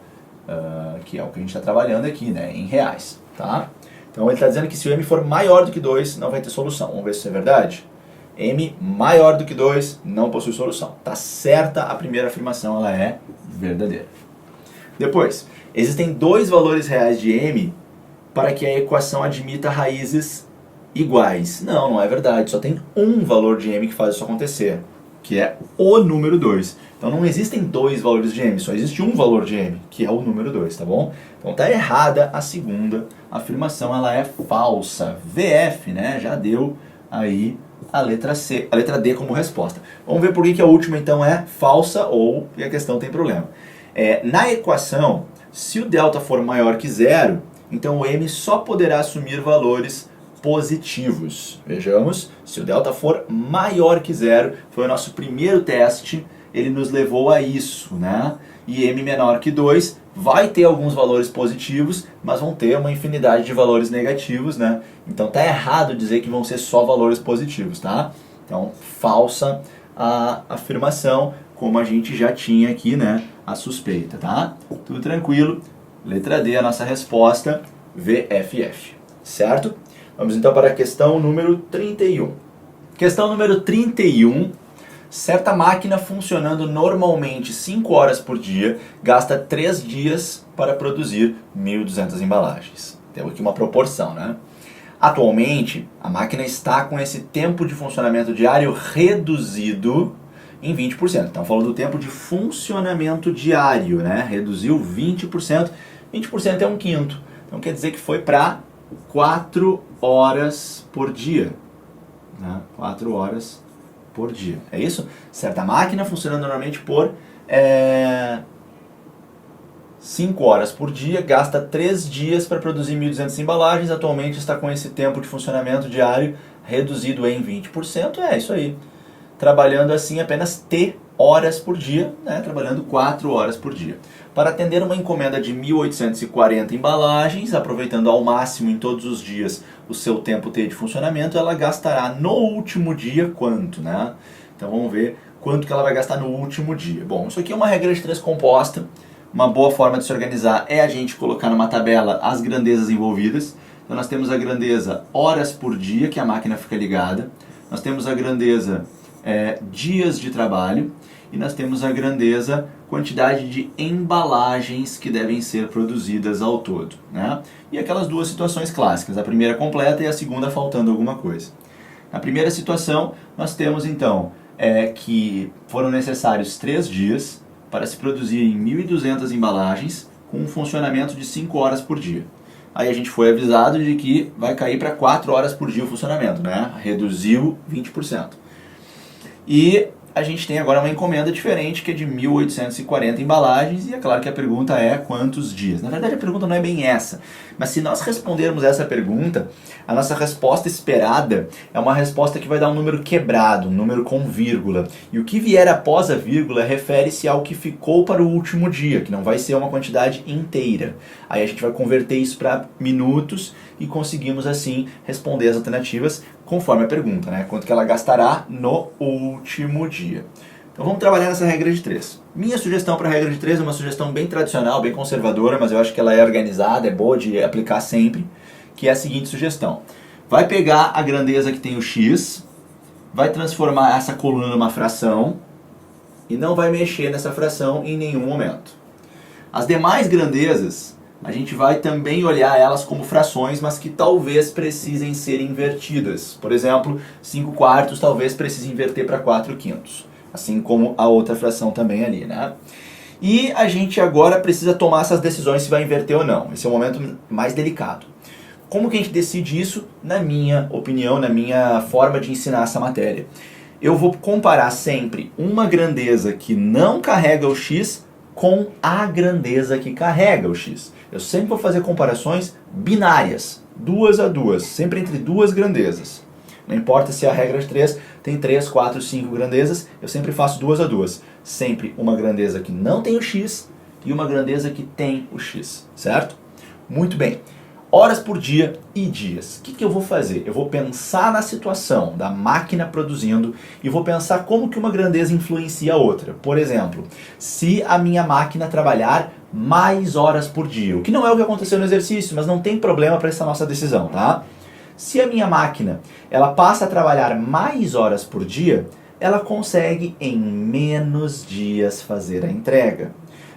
Que é o que a gente está trabalhando aqui, né? Em reais. Tá? Então ele está dizendo que se o m for maior do que 2, não vai ter solução. Vamos ver se isso é verdade? M maior do que 2 não possui solução. Tá certa a primeira afirmação, ela é verdadeira. Depois, existem dois valores reais de M para que a equação admita raízes iguais. Não, não é verdade. Só tem um valor de M que faz isso acontecer, que é o número 2. Então não existem dois valores de M, só existe um valor de M, que é o número 2, tá bom? Então tá errada a segunda afirmação, ela é falsa. VF, né? Já deu aí a letra C, a letra D como resposta. Vamos ver por que a última então é falsa ou que a questão tem problema. Na equação, se o delta for maior que zero, então o M só poderá assumir valores positivos. Vejamos, se o delta for maior que zero, foi o nosso primeiro teste, ele nos levou a isso, né? E M menor que 2 vai ter alguns valores positivos, mas vão ter uma infinidade de valores negativos, né? Então tá errado dizer que vão ser só valores positivos, tá? Então, falsa a afirmação, como a gente já tinha aqui, né? A suspeita, tá? Tudo tranquilo. Letra D, a nossa resposta, VFF, certo? Vamos então para a questão número 31. Questão número 31. Certa máquina funcionando normalmente 5 horas por dia gasta 3 dias para produzir 1.200 embalagens. Temos aqui uma proporção, né? Atualmente, a máquina está com esse tempo de funcionamento diário reduzido em 20%. Então, falando do tempo de funcionamento diário, né? Reduziu 20%. 20% é um quinto. Então, quer dizer que foi para 4 horas por dia. Né? 4 horas por dia. É isso? Certa máquina funcionando normalmente por 5 horas por dia, gasta 3 dias para produzir 1.200 embalagens, atualmente está com esse tempo de funcionamento diário reduzido em 20%, é isso aí. Trabalhando assim apenas T horas por dia, né? Trabalhando 4 horas por dia. Para atender uma encomenda de 1.840 embalagens, aproveitando ao máximo em todos os dias o seu tempo T de funcionamento, ela gastará no último dia quanto, né? Então vamos ver quanto que ela vai gastar no último dia. Bom, isso aqui é uma regra de 3 composta. Uma boa forma de se organizar é a gente colocar numa tabela as grandezas envolvidas. Então nós temos a grandeza horas por dia, que a máquina fica ligada. Nós temos a grandeza dias de trabalho. E nós temos a grandeza quantidade de embalagens que devem ser produzidas ao todo, né? E aquelas duas situações clássicas, a primeira completa e a segunda faltando alguma coisa. Na primeira situação, nós temos então que foram necessários 3 dias para se produzirem 1.200 embalagens com um funcionamento de 5 horas por dia. Aí a gente foi avisado de que vai cair para 4 horas por dia o funcionamento, né? Reduziu 20%. E a gente tem agora uma encomenda diferente, que é de 1.840 embalagens, e é claro que a pergunta é quantos dias. Na verdade, a pergunta não é bem essa, mas se nós respondermos essa pergunta, a nossa resposta esperada é uma resposta que vai dar um número quebrado, um número com vírgula. E o que vier após a vírgula refere-se ao que ficou para o último dia, que não vai ser uma quantidade inteira. Aí a gente vai converter isso para minutos e conseguimos assim responder as alternativas conforme a pergunta, né? Quanto que ela gastará no último dia. Então vamos trabalhar nessa regra de 3. Minha sugestão para a regra de 3 é uma sugestão bem tradicional, bem conservadora, mas eu acho que ela é organizada, é boa de aplicar sempre, que é a seguinte sugestão. Vai pegar a grandeza que tem o x, vai transformar essa coluna numa fração e não vai mexer nessa fração em nenhum momento. As demais grandezas, a gente vai também olhar elas como frações, mas que talvez precisem ser invertidas. Por exemplo, 5 quartos talvez precise inverter para 4 quintos. Assim como a outra fração também ali, né? E a gente agora precisa tomar essas decisões se vai inverter ou não. Esse é o momento mais delicado. Como que a gente decide isso? Na minha opinião, na minha forma de ensinar essa matéria. Eu vou comparar sempre uma grandeza que não carrega o x com a grandeza que carrega o x. Eu sempre vou fazer comparações binárias, 2 a 2, sempre entre duas grandezas. Não importa se a regra de 3 tem 3, 4, 5 grandezas, eu sempre faço 2 a 2. Sempre uma grandeza que não tem o x e uma grandeza que tem o x, certo? Muito bem. Horas por dia e dias. O que eu vou fazer? Eu vou pensar na situação da máquina produzindo e vou pensar como que uma grandeza influencia a outra. Por exemplo, se a minha máquina trabalhar mais horas por dia, o que não é o que aconteceu no exercício, mas não tem problema para essa nossa decisão, tá? Se a minha máquina ela passa a trabalhar mais horas por dia, ela consegue em menos dias fazer a entrega.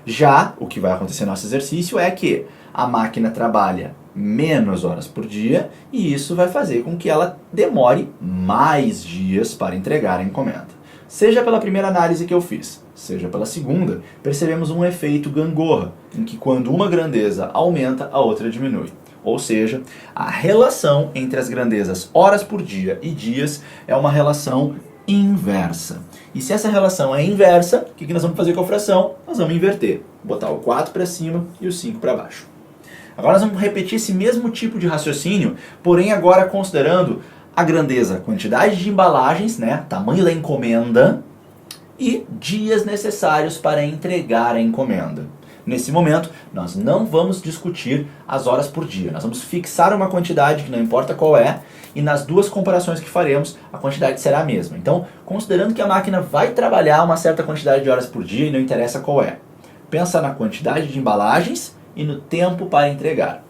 Já o que vai acontecer no nosso exercício é que a máquina trabalha menos horas por dia e isso vai fazer com que ela demore mais dias para entregar a encomenda. Seja pela primeira análise que eu fiz, seja pela segunda, percebemos um efeito gangorra, em que quando uma grandeza aumenta, a outra diminui. Ou seja, a relação entre as grandezas horas por dia e dias é uma relação inversa. E se essa relação é inversa, o que nós vamos fazer com a fração? Nós vamos inverter. Botar o 4 para cima e o 5 para baixo. Agora nós vamos repetir esse mesmo tipo de raciocínio, porém agora considerando a grandeza, quantidade de embalagens, né, tamanho da encomenda e dias necessários para entregar a encomenda. Nesse momento, nós não vamos discutir as horas por dia. Nós vamos fixar uma quantidade que não importa qual é, e nas duas comparações que faremos, a quantidade será a mesma. Então, considerando que a máquina vai trabalhar uma certa quantidade de horas por dia e não interessa qual é, pensa na quantidade de embalagens e no tempo para entregar.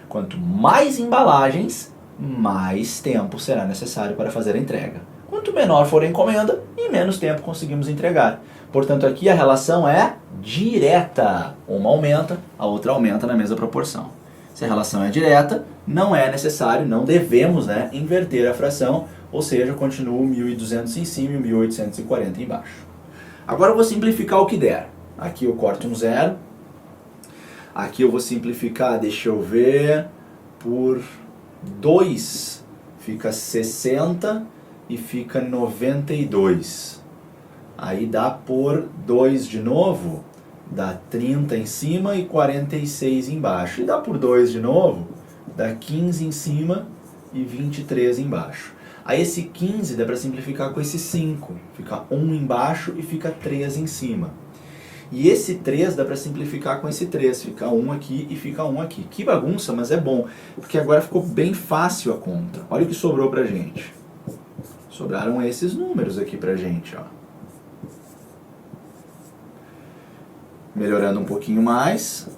Quanto mais embalagens, mais tempo será necessário para fazer a entrega. Quanto menor for a encomenda, e menos tempo conseguimos entregar. Portanto, aqui a relação é direta. Uma aumenta, a outra aumenta na mesma proporção. Se a relação é direta, não é necessário, não devemos, inverter a fração, ou seja, continuo 1.200 em cima e 1.840 embaixo. Agora eu vou simplificar o que der. Aqui eu corto um zero. Aqui eu vou simplificar, deixa eu ver, por 2 fica 60 e fica 92. Aí dá por 2 de novo, dá 30 em cima e 46 embaixo. E dá por 2 de novo, dá 15 em cima e 23 embaixo. Aí esse 15 dá para simplificar com esse 5. Fica 1 embaixo e fica 3 em cima. E esse 3 dá para simplificar com esse 3. Fica 1 aqui e fica 1 aqui. Que bagunça, mas é bom. Porque agora ficou bem fácil a conta. Olha o que sobrou pra gente. Sobraram esses números aqui pra gente, ó. Melhorando um pouquinho mais.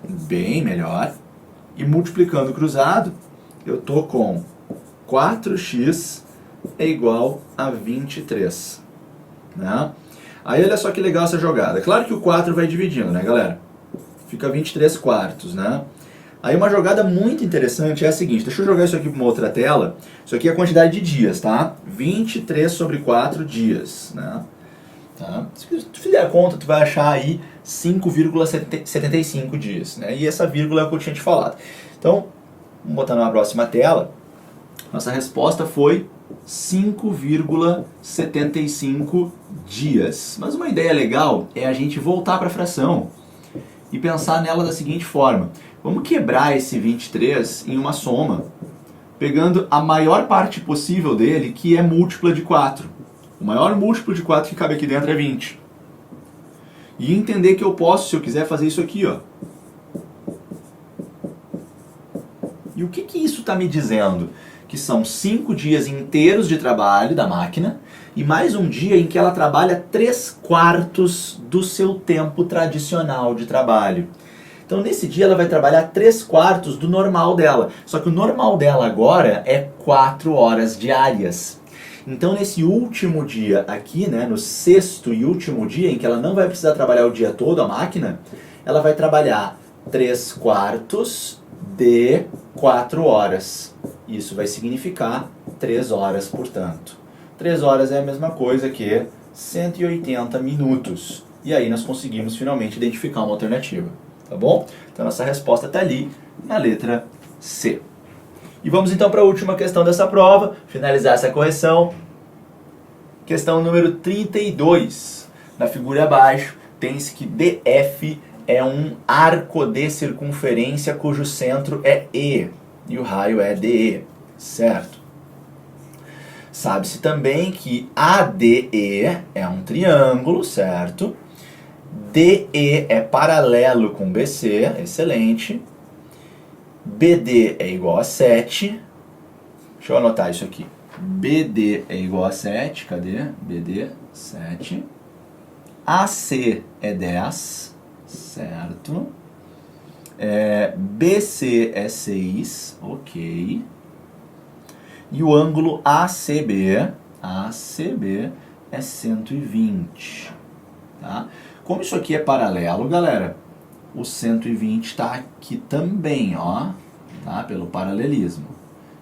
Bem melhor. E multiplicando cruzado, eu tô com 4x é igual a 23. Né? Aí olha só que legal essa jogada. Claro que o 4 vai dividindo, né, galera? Fica 23 quartos, né? Aí uma jogada muito interessante é a seguinte. Deixa eu jogar isso aqui para uma outra tela. Isso aqui é a quantidade de dias, tá? 23 sobre 4 dias, né? Tá? Se tu fizer a conta, tu vai achar aí 5,75 dias, né? E essa vírgula é o que eu tinha te falado. Então, vamos botar na próxima tela. Nossa resposta foi 5,75 dias. Mas uma ideia legal é a gente voltar para a fração e pensar nela da seguinte forma. Vamos quebrar esse 23 em uma soma, pegando a maior parte possível dele, que é múltipla de 4. O maior múltiplo de 4 que cabe aqui dentro é 20. E entender que eu posso, se eu quiser, fazer isso aqui, ó. E o que isso está me dizendo? Que são 5 dias inteiros de trabalho da máquina e mais um dia em que ela trabalha 3/4 do seu tempo tradicional de trabalho. Então nesse dia ela vai trabalhar 3/4 do normal dela. Só que o normal dela agora é 4 horas diárias. Então nesse último dia aqui, no sexto e último dia em que ela não vai precisar trabalhar o dia todo a máquina, ela vai trabalhar 3/4 de 4 horas. Isso vai significar 3 horas, portanto. 3 horas é a mesma coisa que 180 minutos. E aí nós conseguimos finalmente identificar uma alternativa. Tá bom? Então nossa resposta está ali na letra C. E vamos então para a última questão dessa prova, finalizar essa correção. Questão número 32. Na figura abaixo, tem-se que DF é um arco de circunferência cujo centro é E e o raio é DE, certo? Sabe-se também que ADE é um triângulo, certo? DE é paralelo com BC, excelente. BD é igual a 7. Deixa eu anotar isso aqui. BD é igual a 7, cadê? BD, 7. AC é 10, certo? BC é 6, ok. E o ângulo ACB é 120, tá? Como isso aqui é paralelo, galera, o 120 está aqui também, ó, tá? Pelo paralelismo.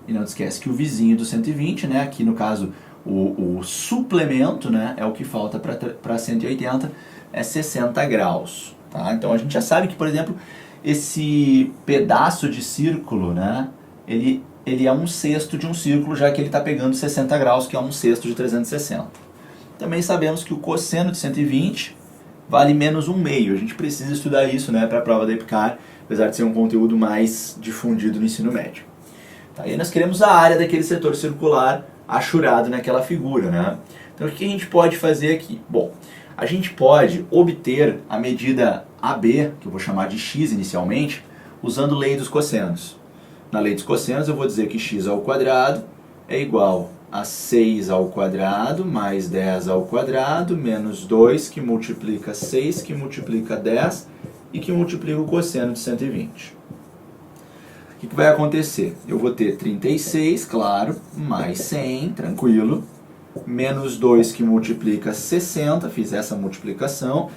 E não esquece que o vizinho do 120, né, aqui no caso o suplemento, né, é o que falta para 180, é 60 graus, tá? Então a gente já sabe que, por exemplo, esse pedaço de círculo, né, ele é 1/6 de um círculo, já que ele está pegando 60 graus, que é 1/6 de 360. Também sabemos que o cosseno de 120 vale menos 1/2. A gente precisa estudar isso, né, para a prova da EPICAR, apesar de ser um conteúdo mais difundido no ensino médio. Tá, e nós queremos a área daquele setor circular achurado naquela figura, né? Então o que a gente pode fazer aqui? Bom, a gente pode obter a medida AB, que eu vou chamar de x inicialmente, usando lei dos cossenos. Na lei dos cossenos eu vou dizer que x ao quadrado é igual a 6 ao quadrado mais 10 ao quadrado menos 2 que multiplica 6 que multiplica 10 e que multiplica o cosseno de 120. O que vai acontecer? Eu vou ter 36, claro, mais 100, tranquilo, menos 2 que multiplica 60, fiz essa multiplicação,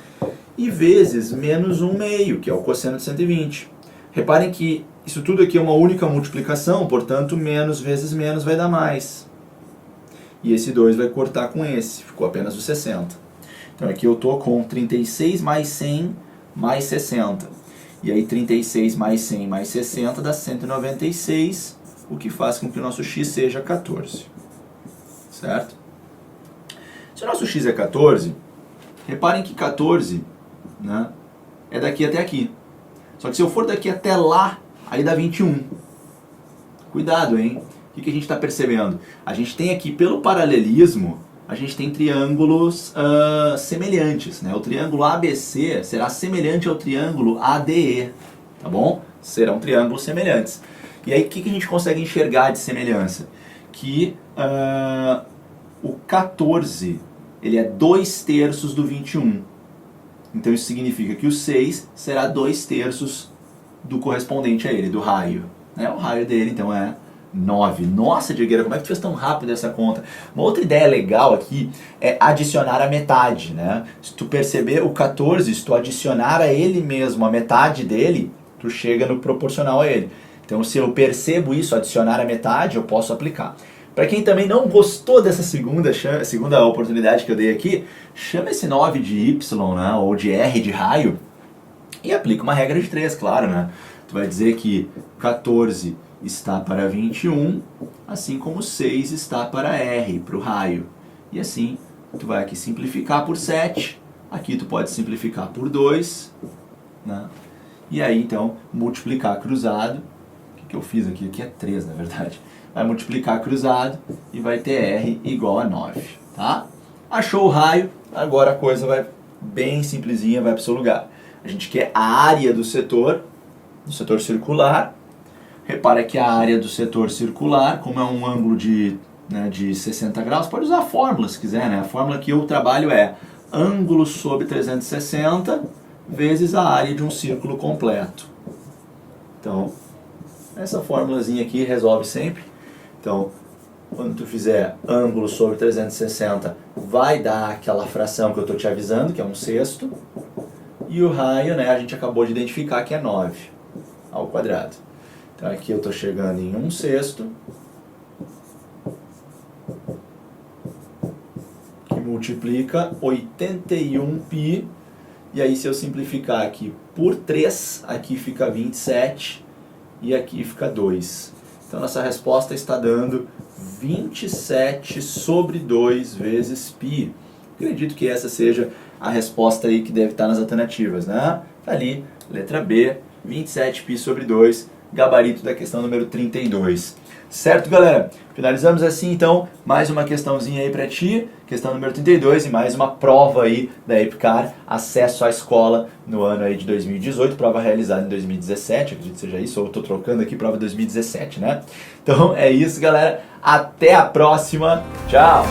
e vezes menos 1/2, que é o cosseno de 120. Reparem que isso tudo aqui é uma única multiplicação, portanto, menos vezes menos vai dar mais. E esse 2 vai cortar com esse, ficou apenas o 60. Então aqui eu estou com 36 mais 100 mais 60. E aí 36 mais 100 mais 60 dá 196, o que faz com que o nosso x seja 14. Certo? Se o nosso x é 14, reparem que 14, né, é daqui até aqui. Só que se eu for daqui até lá, aí dá 21. Cuidado, hein? O que a gente está percebendo? A gente tem aqui, pelo paralelismo, a gente tem triângulos semelhantes, né? O triângulo ABC será semelhante ao triângulo ADE, tá bom? Serão triângulos semelhantes. E aí, o que a gente consegue enxergar de semelhança? Que o 14, ele é 2/3 do 21. Então isso significa que o 6 será 2/3 do correspondente a ele, do raio. Né? O raio dele, então, é 9. Nossa, Diegueira, como é que tu fez tão rápido essa conta? Uma outra ideia legal aqui é adicionar a metade, né? Se tu perceber o 14, se tu adicionar a ele mesmo a metade dele, tu chega no proporcional a ele. Então, se eu percebo isso, adicionar a metade, eu posso aplicar. Para quem também não gostou dessa segunda oportunidade que eu dei aqui, chama esse 9 de Y, né? Ou de R de raio, e aplica uma regra de 3, claro, né? Tu vai dizer que 14 está para 21, assim como 6 está para R, para o raio. E assim, tu vai aqui simplificar por 7, aqui tu pode simplificar por 2, né? E aí, então, multiplicar cruzado, o que eu fiz aqui? Aqui é 3, na verdade. Vai multiplicar cruzado e vai ter R igual a 9, tá? Achou o raio, agora a coisa vai bem simplesinha, vai para o seu lugar. A gente quer a área do setor circular. Repara que a área do setor circular, como é um ângulo de 60 graus, pode usar a fórmula se quiser, né? A fórmula que eu trabalho é ângulo sobre 360 vezes a área de um círculo completo. Então, essa fórmulazinha aqui resolve sempre. Então, quando tu fizer ângulo sobre 360, vai dar aquela fração que eu estou te avisando, que é 1/6. E o raio, né, a gente acabou de identificar que é 9 ao quadrado. Então aqui eu estou chegando em 1/6, que multiplica 81π, e aí se eu simplificar aqui por 3, aqui fica 27 e aqui fica 2. Então nossa resposta está dando 27 sobre 2 vezes π. Acredito que essa seja a resposta aí que deve estar nas alternativas, né? Tá ali, letra B, 27π sobre 2, gabarito da questão número 32. Certo, galera? Finalizamos assim, então, mais uma questãozinha aí pra ti, questão número 32, e mais uma prova aí da EPICAR, acesso à escola no ano aí de 2018, prova realizada em 2017, acredito que seja isso, ou eu tô trocando aqui, prova 2017, né? Então é isso, galera, até a próxima, tchau!